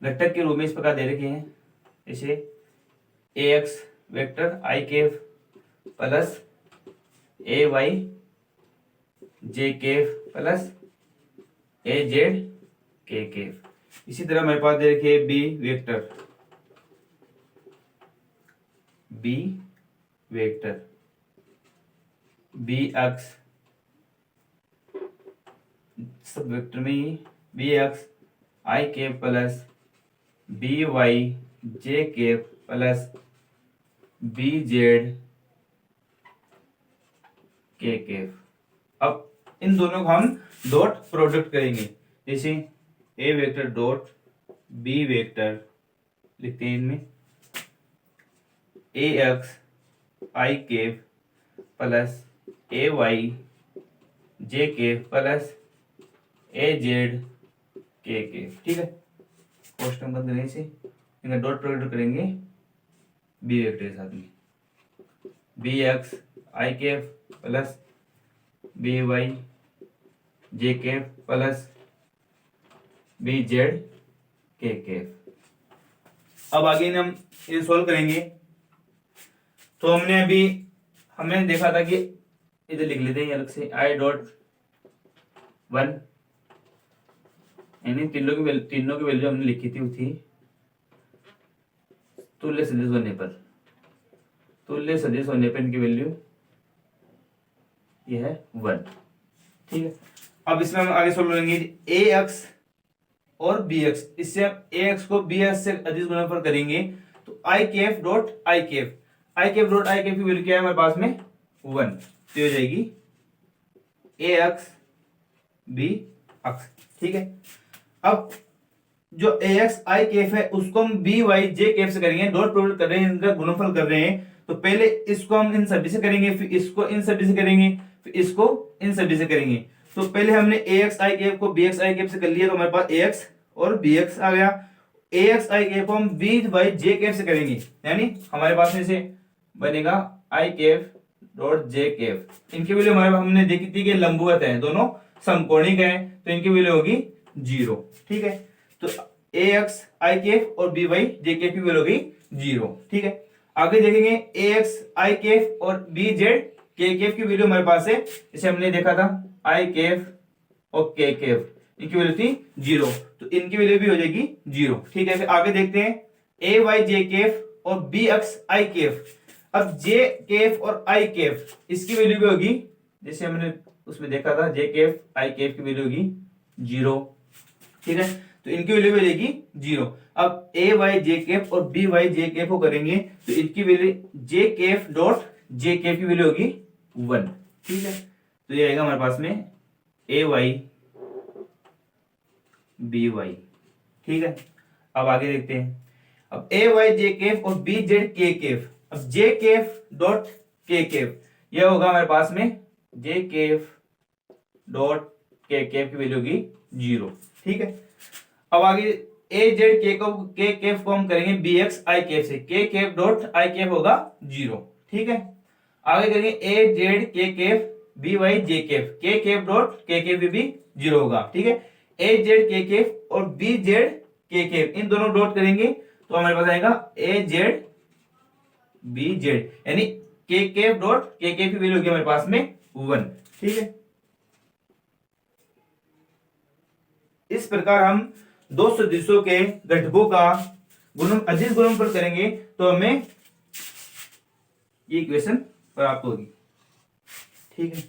S1: घटक के रूप में इस प्रकार दे रखे हैं, जैसे A X vector I cap plus A Y J cap plus A Z K cap. इसी तरह हमारे पास दे रखे B vector, B vector B X, सब वेक्टर में ही बी एक्स आई के प्लस बी वाई जे के प्लस बी जेड के केफ। अब इन दोनों को हम डॉट प्रोडक्ट करेंगे, जैसे ए वेक्टर डॉट बी वेक्टर लिखते हैं, इनमें ए एक्स आई केफ प्लस ए वाई जे केफ प्लस ए जेड के केफ। ठीक है, क्वेश्चन बंद करेंगे, इसे इनका डॉट प्रोडक्ट करेंगे बी वेक्टर के साथ में, बी एक्स आई केफ प्लस बी वाई जे कैफ प्लस बी जेड के कैफ। अब आगे हम ये सोल्व करेंगे। तो हमने देखा था कि इधर लिख लेते हैं अलग से आई डॉट वन, यानी तीनों की वैल्यू हमने लिखी थी वो थी तुल्य सदिश होने पर, तुल्य सदिश होने पर इनकी वैल्यू ये है वन। ठीक है, अब इसमें हम आगे सोल्व करेंगे ए एक्स और बी एक्स, इससे हम ए एक्स को बी एक्स से अदिश गुणनफल करेंगे तो आई केफ dot I Kaif, I Kaif dot I केफ की वैल्यू क्या है हमारे पास में वन, तो हो जाएगी ए एक्स बी एक्स। ठीक है, अब जो ए एक्स आई केफ है उसको हम बी वाई जे केफ से करेंगे, डॉट प्रोडक्ट कर रहे हैं, इनका गुणनफल कर रहे हैं, तो पहले इसको हम इन सभी से करेंगे, फिर इसको इन सभी से करेंगे, फिर इसको इन सभी से करेंगे। तो पहले हमने ए एक्स आई केफ को बी एक्स आई केफ से कर लिया, तो हमारे पास ए एक्स और बी एक्स आ गया। ए एक्स आई केफ को हम बी वाई जे केफ से करेंगे, यानी हमारे पास में से बनेगा आई केफ डॉट जे केफ। इनकी वैल्यू हमारे हमने देखी थी कि लंबवत है, दोनों समकोणिक है, तो इनकी वैल्यू होगी जीरो। ठीक है, तो ए एक्स आई केफ और बी वाई जे केफ की वैल्यू होगी जीरो। ठीक है, आगे देखेंगे ए एक्स आई केफ और बी जेड के केफ की वैल्यू हमारे पास है, जैसे हमने देखा था आई केफ और के केफ, इनकी वैल्यू थी जीरो, तो इनकी वैल्यू भी हो जाएगी जीरो। ठीक है, फिर आगे देखते हैं ए वाई जे केफ और बी एक्स आई केफ। अब जे केफ और आई केफ इसकी वैल्यू भी होगी, जैसे हमने उसमें देखा था जे केफ आई केफ की वैल्यू होगी जीरो। ठीक है, तो इनकी वैल्यू भी हो जाएगी जीरो। अब ए वाई जे केफ और बी वाई जे केफ को करेंगे तो इनकी वैल्यू जे केफ डॉट जे केफ की वैल्यू होगी वन। ठीक है, तो ये आएगा हमारे पास में ए वाई बी वाई। ठीक है, अब आगे देखते हैं, अब ए वाई जे केफ और बी जेड के केफ। अब जे केफ डॉट के केफ यह होगा हमारे पास में जे केफ डॉट के केफ की वैल्यू होगी जीरो। ठीक है, अब आगे ए जेड के केफ को हम करेंगे बी एक्स आई केफ से, के केफ डॉट आई केफ होगा जीरो। ठीक है, आगे करेंगे ए जेड के केफ बी वाई जे केफ, के केफ डॉट के केफ भी जीरो होगा। ठीक है, ए जेड के केफ और बी जेड के केफ इन दोनों डॉट करेंगे तो हमारे पास आएगा ए जेड बी जेड, यानी के केफ डॉट के केफ की वैल्यू होगी हमारे पास में वन। ठीक है, इस प्रकार हम दो सदिशों के घटकों का अदिश गुणनफल करेंगे तो हमें ये इक्वेशन प्राप्त होगी। ठीक है,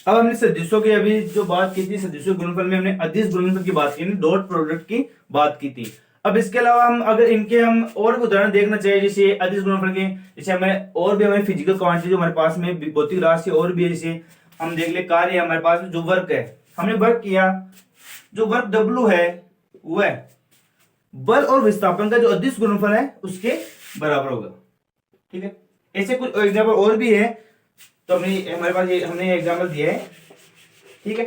S1: अब हमने सदिशों की अभी जो बात की थी, सदिशों गुणनफल में हमने अदिश गुणनफल की बात की, डॉट प्रोडक्ट की बात की थी। अब इसके अलावा हम अगर इनके हम और भी उदाहरण देखना चाहिए, जैसे अदिश गुणनफल के, जैसे हमें और भी हमारे फिजिकल क्वांटिटी जो हमारे पास में भौतिक राशि और भी है, जैसे हम देख ले कार्य हमारे पास में जो वर्क है, हमने वर्क किया, जो वर्क डब्लू है वह बल और विस्थापन का जो अदिश गुणनफल है उसके बराबर होगा। ठीक है, ऐसे कुछ एग्जाम्पल और भी है, तो हमारे पास ये हमने एग्जाम्पल दिया है। ठीक है,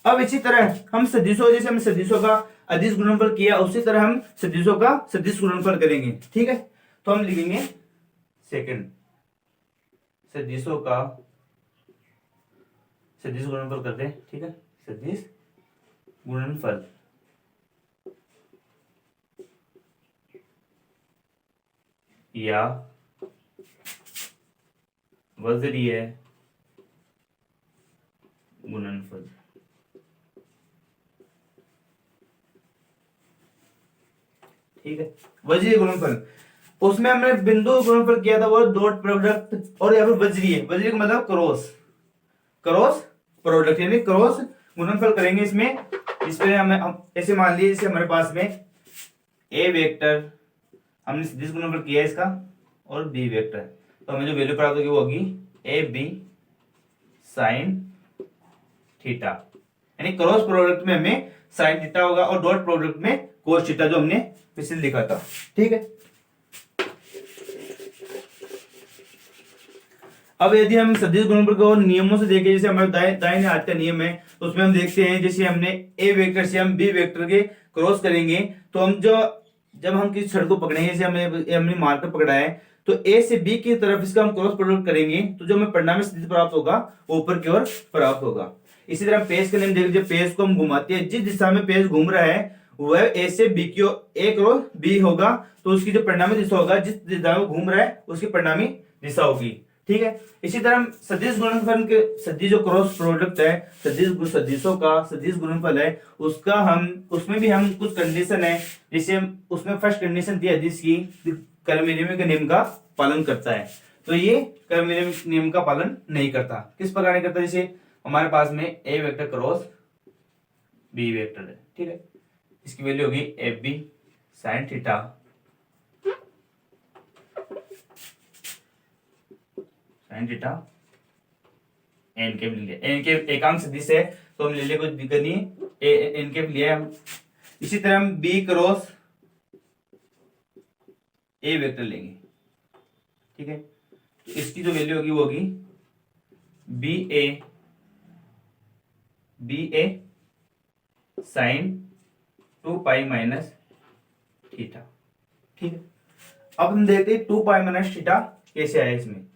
S1: अब इसी तरह हम सदिशों, जैसे हमने सदिशों का अदिश गुणनफल किया उसी तरह हम सदिशों का सदिश गुणनफल करेंगे। ठीक है, तो हम लिखेंगे सेकंड सदिशों का सदिश गुणनफल करते हैं। ठीक है, सदिश गुणनफल या वज्रीय गुणनफल। ठीक है, वज्रीय गुणनफल, उसमें हमने बिंदु गुणनफल किया था वो डॉट प्रोडक्ट, और यहाँ पर वज्रीय, वज्रीय का मतलब क्रॉस प्रोडक्ट, यानी क्रॉस गुणनफल करेंगे इसमें हम ऐसे मान लीजिए, जैसे हमारे पास में ए वेक्टर हमने सदिश गुणनफल किया इसका और बी वेक्टर, तो हमें जो वैल्यू प्राप्त होगी वो होगी ए बी साइन थीटा, यानी क्रॉस प्रोडक्ट में हमें साइन थीटा होगा और डॉट प्रोडक्ट में कोस थीटा, जो हमने पिछले लिखा था। ठीक है, अब यदि हम सदिश गुणनफल को नियमों से देखें, जैसे हमारे दाहिने हाथ का नियम है, तो उसमें हम देखते हैं जैसे हमने ए वेक्टर से हम बी वेक्टर के क्रॉस करेंगे, तो हम जब हम किसी छड़ को पकड़ेंगे, जैसे हमने मार्कर पकड़ा है, तो ए से बी की तरफ इसका हम क्रॉस प्रोडक्ट करेंगे, तो जो हमें परिणामी सदिश प्राप्त होगा वो ऊपर की ओर प्राप्त होगा। इसी तरह पेज का नियम देखिए, जब पेज को हम घुमाते हैं, जिस दिशा में पेज घूम रहा है वह ए से बी की ओर ए क्रॉस बी होगा, तो उसकी जो परिणामी दिशा होगा, जिस दिशा में घूम रहा है उसकी परिणामी दिशा होगी। ठीक है, इसी तरह सदिश गुणनफल के सदिश जो क्रॉस प्रोडक्ट है, सदिशों का सदिश गुणनफल है, उसका हम उसमें भी हम कुछ कंडीशन है, जैसे उसमें फर्स्ट कंडीशन थी सदिश की कर्मेलियम के नियम का पालन करता है, तो ये कर्मेलियम नियम का पालन नहीं करता। किस प्रकार नहीं करता, जैसे हमारे पास में A vector cross B vector है। ठीक है, इसकी वैल्यू होगी F B sine theta sine theta N के लिए, एन के एकांक सदिश है तो हम ले ले, कुछ दिक्कत नहीं है, एन के लिए हम। इसी तरह हम बी क्रॉस ए वेक्टर लेंगे। ठीक है, इसकी जो वैल्यू होगी वो होगी बी ए साइन 2 पाई माइनस थीटा। ठीक है, अब हम देखते हैं 2 पाई माइनस थीटा कैसे आया इसमें।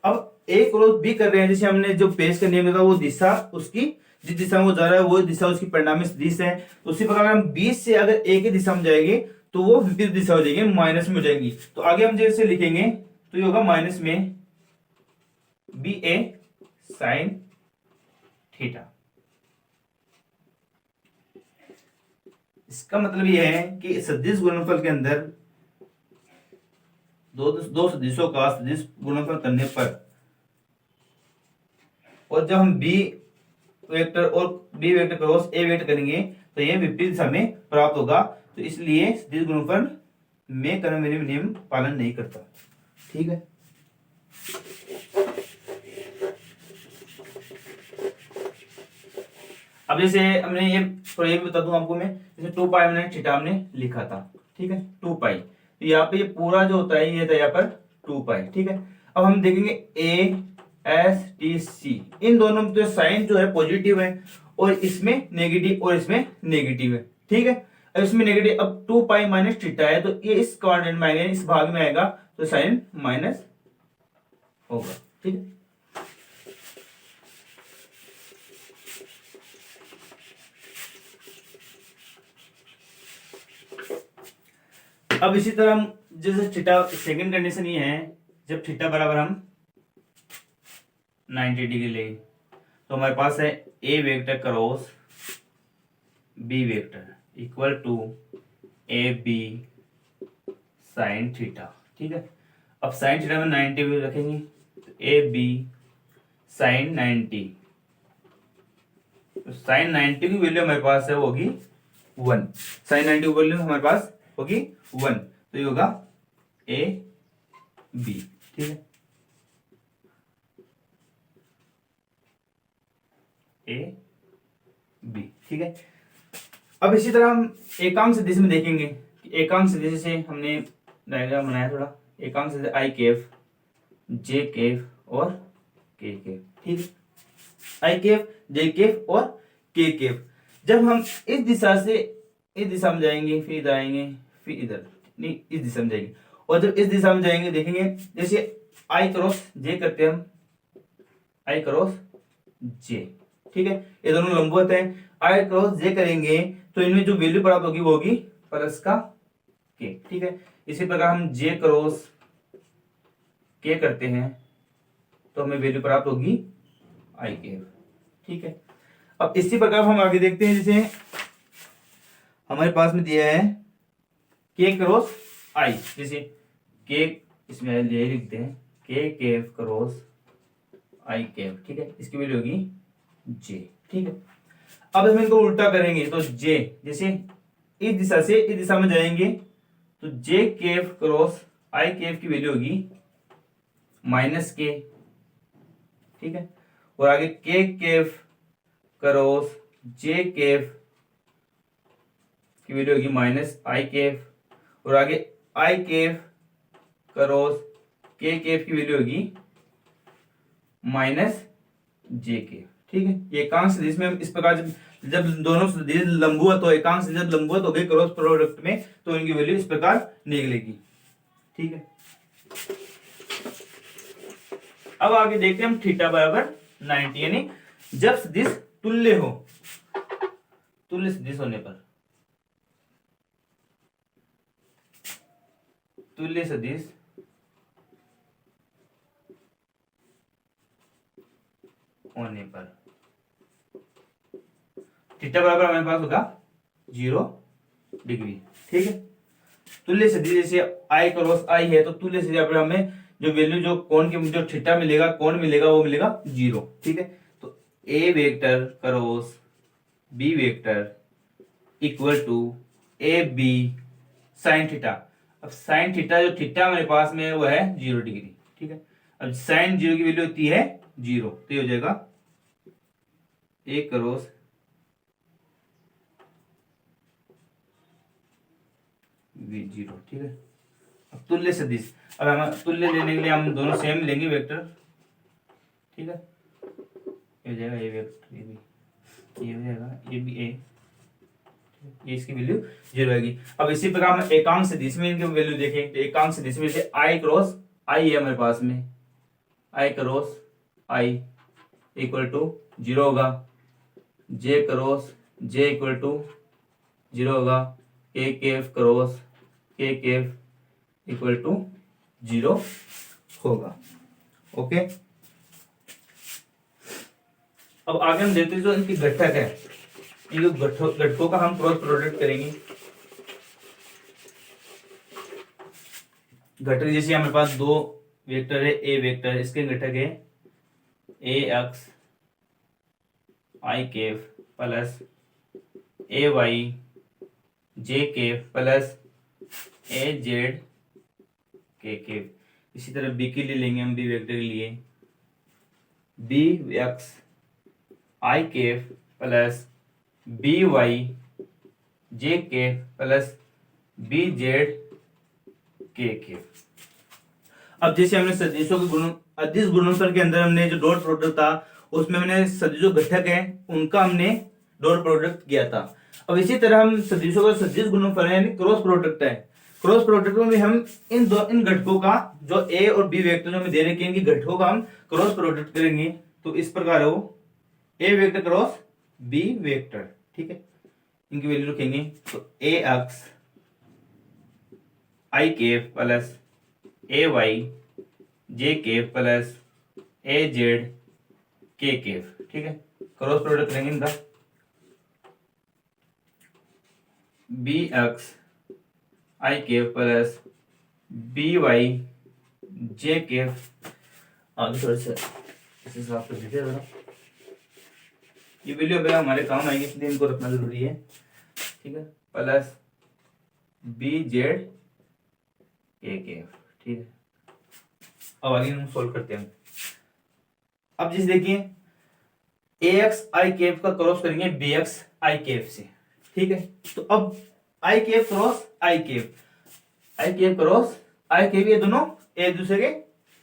S1: अब ए क्रॉस बी कर रहे हैं, जैसे हमने जो पेज का नियम था, वो दिशा उसकी जिस दिशा में वो जा रहा है वो दिशा उसकी परिणामी सदिश है। उसी प्रकार हम बी से अगर ए की दिशा में जाएंगे तो वो विपरीत दिशा हो जाएगी, माइनस में हो जाएगी। तो आगे हम जैसे लिखेंगे तो ये होगा माइनस में बी ए साइन थीटा। इसका मतलब यह है कि सदिश गुणनफल के अंदर दो सदिशों का सदिश गुणनफल करने पर, और जब हम बी वेक्टर और B vector cross A vector करेंगे तो यह विपरीत दिशा में प्राप्त होगा, तो इसलिए सदिश गुणनफल में कर्मेलियन नियम पालन नहीं करता। ठीक है, अब जैसे हमने ये थोड़ा ये बता दूं आपको मैं, जैसे 2 पाई माइनस थीटा हमने लिखा था। ठीक है, 2 पाई, तो यहाँ पे ये पूरा जो होता है ये था यहाँ पर 2 पाई। ठीक है, अब हम देखेंगे ए एस टी सी, इन दोनों में तो साइन जो है पॉजिटिव है और इसमें नेगेटिव और इसमें नेगेटिव है। ठीक है, अब इसमें नेगेटिव, अब 2 पाई माइनस थीटा है तो ये इस क्वाड्रेंट में आएगा, इस भाग में आएगा, तो साइन माइनस होगा। ठीक है, अब इसी तरह हम जैसे थीटा, सेकंड कंडीशन ये है, जब थीटा बराबर हम 90 डिग्री ले, तो हमारे पास है a vector cross B vector equal to a b sine theta. ठीक है, अब साइन थीटा में 90 रखेंगे, तो ए बी साइन 90, तो साइन 90 की वैल्यू हमारे पास है होगी 1, साइन 90 की वैल्यू हमारे पास होगी 1, तो ये होगा ए बी। ठीक है, ए बी। ठीक है, अब इसी तरह हम एकांक सदिश में देखेंगे कि एकांक सदिश से हमने डायग्राम बनाया थोड़ा, एकांक सदिश आई केफ जे केफ और के केफ। ठीक है, आई केफ जे केफ और के केफ, जब हम इस दिशा से इस दिशा में जाएंगे, फिर इधर आएंगे, फिर इधर नहीं इस दिशा में जाएंगे, और जब इस दिशा में जाएंगे देखेंगे जैसे आई क्रॉस जे करते हैं हम, आई क्रॉस जे। ठीक है, ये दोनों लंबवत हैं, आई क्रॉस जे करेंगे तो इनमें जो वैल्यू प्राप्त होगी वो होगी प्लस का के। ठीक है, इसी प्रकार हम जे क्रॉस के करते हैं तो हमें वैल्यू प्राप्त होगी आई के। ठीक है, अब इसी प्रकार हम आगे देखते हैं, जैसे हमारे पास में दिया है के क्रॉस आई, जैसे के इसमें ले लिखते हैं के केफ क्रॉस आई केफ। ठीक है, इसकी वैल्यू होगी जे। ठीक है, अब हम इनको उल्टा करेंगे तो जे, जैसे इस दिशा से इस दिशा में जाएंगे तो जे केफ क्रॉस आई केफ की वैल्यू होगी माइनस के। ठीक है, और आगे के केफ क्रॉस जे केफ की वैल्यू होगी माइनस आई केफ, और आगे आई केफ क्रॉस के केफ की वैल्यू होगी माइनस जे केफ। ठीक है, ये एकांक सदिश में हम इस प्रकार जब दोनों सदिश लंबवत हो, एकांक सदिश जब लंबवत हो गए क्रॉस प्रोडक्ट में, तो इनकी वैल्यू इस प्रकार निकलेगी। ठीक है, अब आगे देखते हैं हम थीटा बराबर 90, यानी जब सदिश तुल्य हो, तुल्य सदिश होने पर, तुल्य सदिश होने पर थीटा बराबर हमारे पास होगा 0 डिग्री। ठीक है, तुल्य सदिश जैसे आई क्रॉस आई है, तो तुल्य सदिश पर हमें जो वैल्यू जो कोण के जो थीटा मिलेगा, कोण मिलेगा, वो मिलेगा 0। ठीक है, तो a vector cross B vector equal to a b sine theta. अब साइन थीटा जो थीटा हमारे पास में है वो है 0 डिग्री। ठीक है, अब साइन 0 की वैल्यू होती है 0, तो ये हो जाएगा ए क्रॉस बी 0। ठीक है, अब तुल्य सदिश, अब हम तुल्य लेने के लिए हम दोनों सेम लेंगे वेक्टर। ठीक है, ये हो जाएगा ए वेक्टर ए बी, ये हो जाएगा ए बी ए, ये इसकी वैल्यू 0 आएगी। अब इसी प्रकार हम एकांक सदिश में इनकी वैल्यू देखें, तो एकांक सदिश में जैसे आई क्रॉस आई है हमारे पास में, आई क्रॉस आई इक्वल टू 0 होगा, जे क्रॉस जे इक्वल टू 0 होगा, के केफ क्रॉस के केफ इक्वल टू 0 होगा। ओके, अब आगे हम देखते हैं जो इनकी घटक है, इन घटकों का हम क्रॉस प्रोडक्ट करेंगे। घटक जैसे हमारे पास दो वेक्टर है, ए वेक्टर, इसके घटक है ए एक्स आई केफ प्लस ए वाई जे केफ प्लस ए जेड के केफ। इसी तरह बी के लिए लेंगे हम, बी वेक्टर के लिए बी एक्स आई cap plus B Y J cap plus B Z K केफ। अब जैसे हमने सदिशों के गुण अदिश गुणनफल के अंदर हमने जो डॉट प्रोडक्ट था, उसमें हमने सदिशों घटक हैं उनका हमने डॉट प्रोडक्ट किया था। अब इसी तरह हम सदिशों का सदिश गुणनफल है यानी क्रॉस प्रोडक्ट है, क्रॉस प्रोडक्ट में भी हम इन घटकों का जो ए और बी वेक्टर जो हमें दे रखे हैं, इनकी घटकों का हम क्रॉस प्रोडक्ट करेंगे। तो इस प्रकार हो ए वेक्टर क्रॉस बी वेक्टर। ठीक है, इनकी वैल्यू रखेंगे, तो ए एक्स आई केफ प्लस ए वाई जे केफ प्लस ए जेड के केफ। ठीक है, क्रॉस प्रोडक्ट करेंगे इनका, बी एक्स आई cap plus B Y J केफ। आगे थोड़े से इसे साफ कर दीजिए जरा, ये वैल्यू अभी हमारे काम आएंगे इसलिए इनको रखना जरूरी है। ठीक है, प्लस बी जेड के केफ। ठीक है, अब आगे हम सोल्व करते हैं। अब जिस देखिए ए एक्स आई केफ का क्रॉस करेंगे बी एक्स आई केफ से। ठीक है, तो अब आई केफ क्रॉस आई केफ, आई केफ क्रॉस आई केफ, ये दोनों एक दूसरे के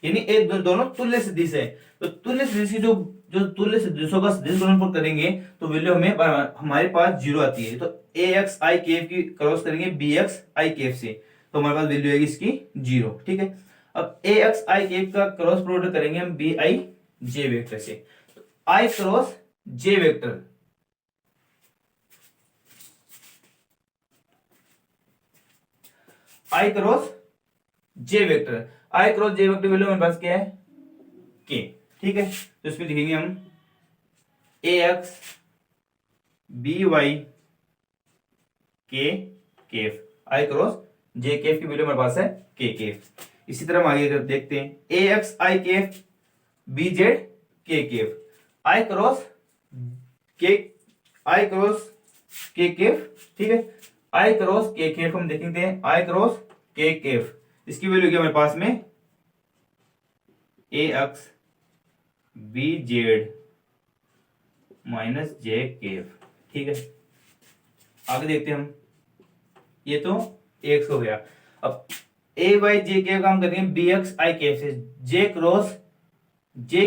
S1: यानी एक दोनों तुल्य सदिश है। तो तुल्य सदिश की जो जो तुल्य सदिशों का सदिश गुणनफल करेंगे तो वैल्यू हमें हमारे पास 0 आती है। तो ए एक्स आई केफ की क्रॉस करेंगे बी एक्स आई केफ से, तो हमारे पास वैल्यू आएगी इसकी 0। ठीक है, अब ए एक्स आई केफ का क्रॉस प्रोडक्ट करेंगे हम बी आई जे वेक्टर से। तो आई क्रॉस जे वेक्टर, आई क्रॉस जे वेक्टर, आई क्रॉस जे वेक्टर वैल्यू हमारे पास क्या है के। ठीक है, तो इसमें लिखेंगे हम ए एक्स बी वाई के केफ, आई क्रॉस जे केफ की वैल्यू हमारे पास है के केफ। इसी तरह हम आगे देखते हैं, ए एक्स आई केफ बी जेड के केफ, आई क्रॉस के, आई क्रॉस के केफ। ठीक है, आई क्रॉस के केफ हम देखेंगे, आई क्रॉस के केफ, इसकी वैल्यू क्या हमारे पास में ए एक्स बी जेड माइनस जे केफ। ठीक है, आगे देखते हैं हम। ये तो एक्स हो गया। अब ए बाई जे केव का हम करेंगे बी एक्स आई केव से, जे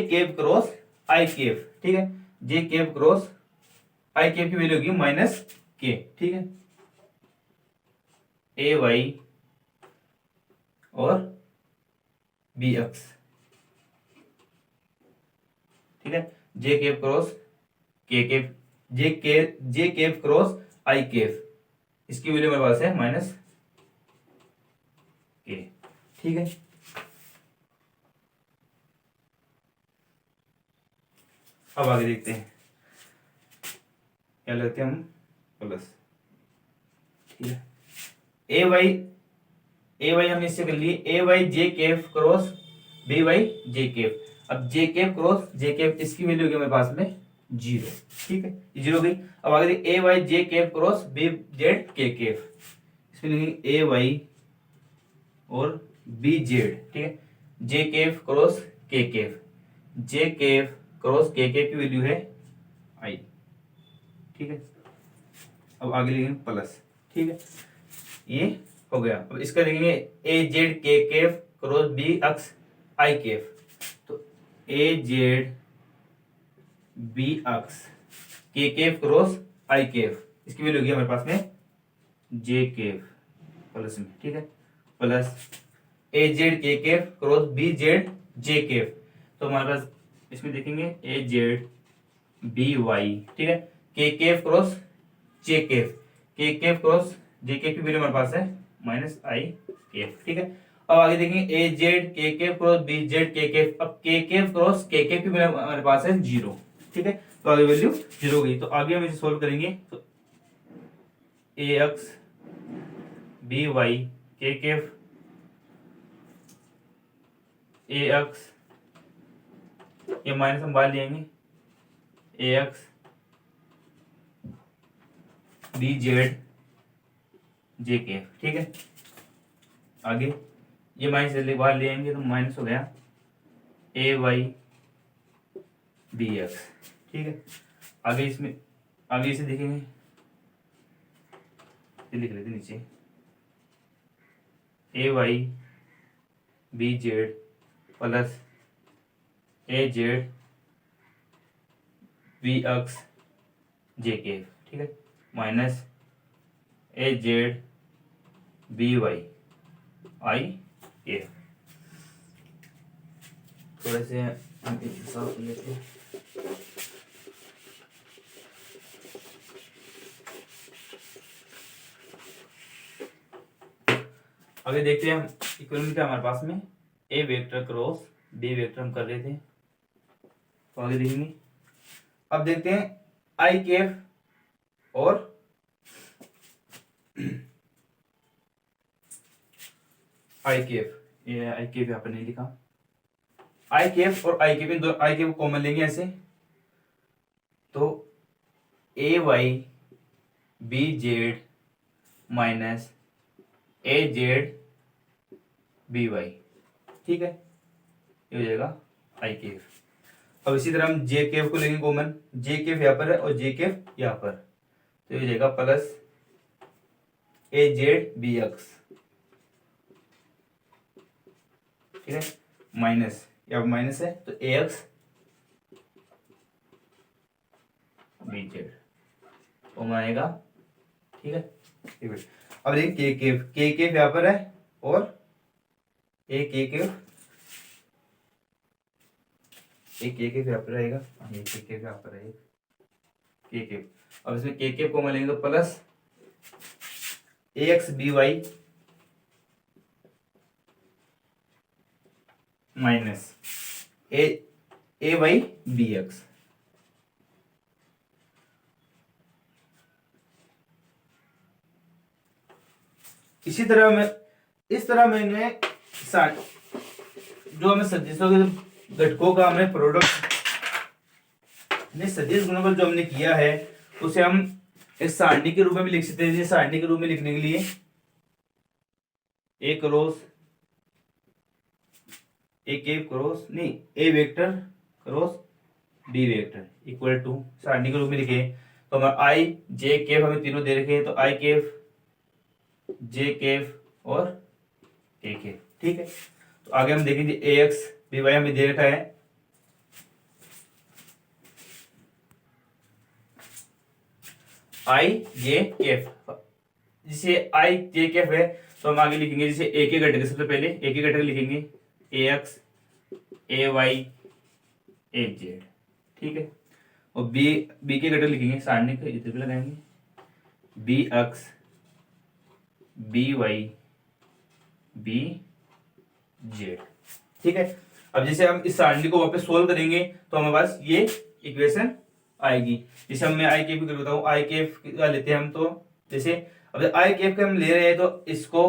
S1: केव क्रॉस आई केव, ठीक है, जे केव क्रॉस आई केव की वैल्यू होगी माइनस के, ठीक है, ए वाई और बी एक्स, ठीक है, जे केव क्रॉस के केव, जे केव क्रॉस आई केव, इसकी वैल्यू मेरे पास है माइनस के, ठीक है। अब आगे देखते हैं, क्या लेते हैं हम, प्लस, ठीक है, ए वाई हमने इससे कर लिए, ए वाई जे केफ क्रॉस बी वाई जे केफ। अब जे केफ क्रॉस जे केफ, इसकी वैल्यू होगी मेरे पास में 0, ठीक है, 0 हो गई। अब आगे ए वाई जे केफ क्रॉस बी जेड के केफ, इसमें लिखेंगे ए वाई और बी जेड, ठीक है, जे केफ क्रॉस के केफ, जे केफ क्रॉस के केफ की वैल्यू है आई, ठीक है। अब आगे लिखेंगे प्लस, ठीक है, ये हो गया। अब इसका लिखेंगे ए जेड के केफ क्रॉस बी एक्स आई केफ, तो ए जेड बी एक्स के केफ क्रॉस आई केफ, इसकी वैल्यू होगी हमारे पास में जे केफ प्लस में, ठीक है, प्लस ए जेड के केफ क्रॉस बी जेड जे केफ, तो हमारे पास इसमें देखेंगे ए जेड बी वाई, ठीक है, के केफ क्रॉस जे केफ, के केफ क्रॉस जे केफ की वैल्यू हमारे पास है माइनस आई केफ, ठीक है। अब आगे देखेंगे ए जेड के केफ क्रॉस बी जेड के केफ, अब के केफ क्रॉस के केफ की वैल्यू हमारे पास है 0, ठीक है, तो आगे वैल्यू 0 हो गई। तो आगे हम इसे सोल्व करेंगे, तो ए एक्स बी वाई के केफ ए एक्स, ये माइनस हम बाहर ले आएंगे, ए एक्स बी जेड जे केफ, ठीक है, आगे ये माइनस बाहर ले आएंगे तो माइनस हो गया ए वाई बी एक्स, ठीक है, आगे इसमें आगे इसे देखेंगे, ये लिख लेते नीचे ए वाई बी जेड प्लस ए जेड बी एक्स जे केफ, ठीक है, माइनस ए जेड बी वाई आई केफ। थोड़े से हम हिसाब कर लेते हैं, आगे देखते हैं हम इक्विवेलेंट क्या हमारे पास में, A vector cross B vector हम कर रहे थे, तो आगे देखेंगे। अब देखते हैं आई केफ और आई केफ, ये आई केफ यहाँ पर नहीं लिखा, आई केफ और आई केफ, इन दो आई केफ को कॉमन लेंगे ऐसे, तो ए वाई बी जेड माइनस ए जेड बी वाई, ठीक है, ये हो जाएगा आई केफ। अब इसी तरह हम जे केफ को लेंगे कॉमन, जे केफ यहाँ पर है और जे केफ यहाँ पर, तो ये हो जाएगा प्लस ए जेड बी एक्स, ठीक है, माइनस यहाँ पर माइनस है तो ए एक्स बी जेड कॉमन आएगा, ठीक है। अब देखिए के केफ यहाँ पर है और ए के केफ यहाँ पर रहेगा, ये के केफ यहाँ पर है के केफ। अब इसमें के केफ कॉमन लेंगे तो प्लस ए एक्स बी वाई माइनस ए वाई बी एक्स, इसी तरह मैं इस तरह मैंने जो हमें सदिशों के घटकों का हमने प्रोडक्ट सदिश गुणनफल जो हमने किया है उसे हम एक सारणी के रूप में भी लिख सकते हैं। सारणी के रूप में लिखने के लिए a cross a cap cross नहीं a vector cross B vector equal to सारणी के रूप में लिखे तो हमारा आई जे केफ हमें तीनों दे रखे हैं, तो आई केफ जे केफ और के केफ। ठीक है, तो आगे हम देखेंगे ए एक्स बी वाई हमें दे रखा है, आई जे केफ, जिसे आई जे केफ है तो हम आगे लिखेंगे जैसे ए के घटक, सबसे पहले ए के घटक लिखेंगे ए एक्स ए वाई ए जेड। ठीक है, और बी बी के घटक लिखेंगे सारणी को इधर पे लगाएंगे B X B Y B Z. ठीक है, अब जैसे हम इस सारणी को वापस सोल्व करेंगे तो हमारे पास ये इक्वेशन आएगी। जैसे हम मैं आई केफ की बताऊं, आई केफ का लेते हैं हम, तो जैसे अब आई केफ के हम ले रहे हैं तो इसको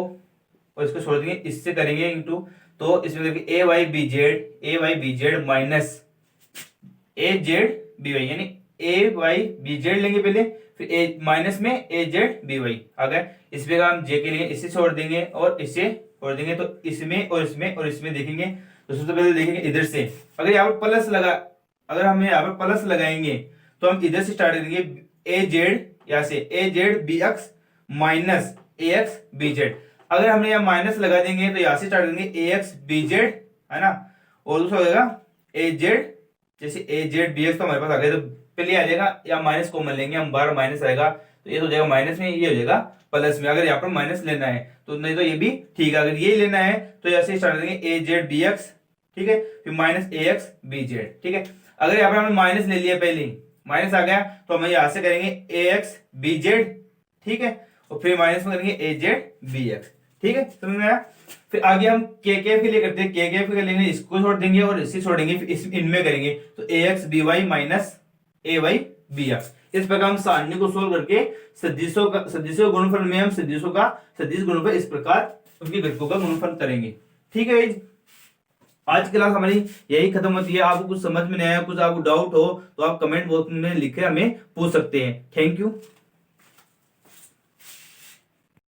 S1: और इसको छोड़ देंगे, इससे करेंगे इंटू, तो इसमें देखिए ए वाई बी जेड माइनस ए जेड बी वाई, यानी ए वाई बी जेड लेंगे पहले, फिर ए माइनस में ए जेड बी वाई आ गए। इस पे हम जे के लिए इससे छोड़ देंगे और इससे छोड़ देंगे, तो इसमें और इसमें और इसमें देखेंगे। तो सबसे पहले देखेंगे इधर से, अगर यहाँ पर प्लस लगा, अगर हम यहाँ पर प्लस लगाएंगे तो हम इधर से स्टार्ट करेंगे ए जेड, यहाँ से ए जेड बी एक्स माइनस ए एक्स बी जेड। अगर हमने यहाँ माइनस लगा देंगे तो यहाँ से स्टार्ट करेंगे ए एक्स बी जेड, है ना, और दूसरा हो जाएगा ए जेड, जैसे ए जेड बी एक्स तो हमारे पास आ गया, तो पहले आ जाएगा या माइनस कॉमन लेंगे हम, बार माइनस आएगा तो ये तो हो जाएगा माइनस में, ये हो जाएगा प्लस में, अगर यहाँ पर माइनस लेना है तो, नहीं तो ये भी ठीक है, अगर ये लेना है तो ऐसे स्टार्ट करेंगे ए जेड बी एक्स, ठीक है, फिर माइनस ए एक्स बी जेड। ठीक है, अगर यहाँ पर हमने माइनस ले लिया, पहले माइनस आ गया तो हम यहाँ से करेंगे ए एक्स बी जेड, ठीक है, और फिर माइनस में करेंगे ए जेड बी एक्स। ठीक है, समझ में आया। फिर आगे हम के केफ के लिए करते हैं, के केफ के लिए इसको छोड़ देंगे और इसे छोड़ेंगे, फिर इनमें करेंगे तो ए एक्स बी वाई माइनस ए वाई बी एक्स। इस प्रकार हम सारणी को सोल्व करके सदिशों गुणनफल में हम सदिश गुणनफल इस प्रकार उनके घटकों का गुणनफल करेंगे। ठीक है, आज की क्लास हमारी यही खत्म होती है। आपको कुछ समझ में नहीं आया, कुछ आपको डाउट हो तो आप कमेंट बॉक्स में लिखे हमें पूछ सकते हैं। Thank you.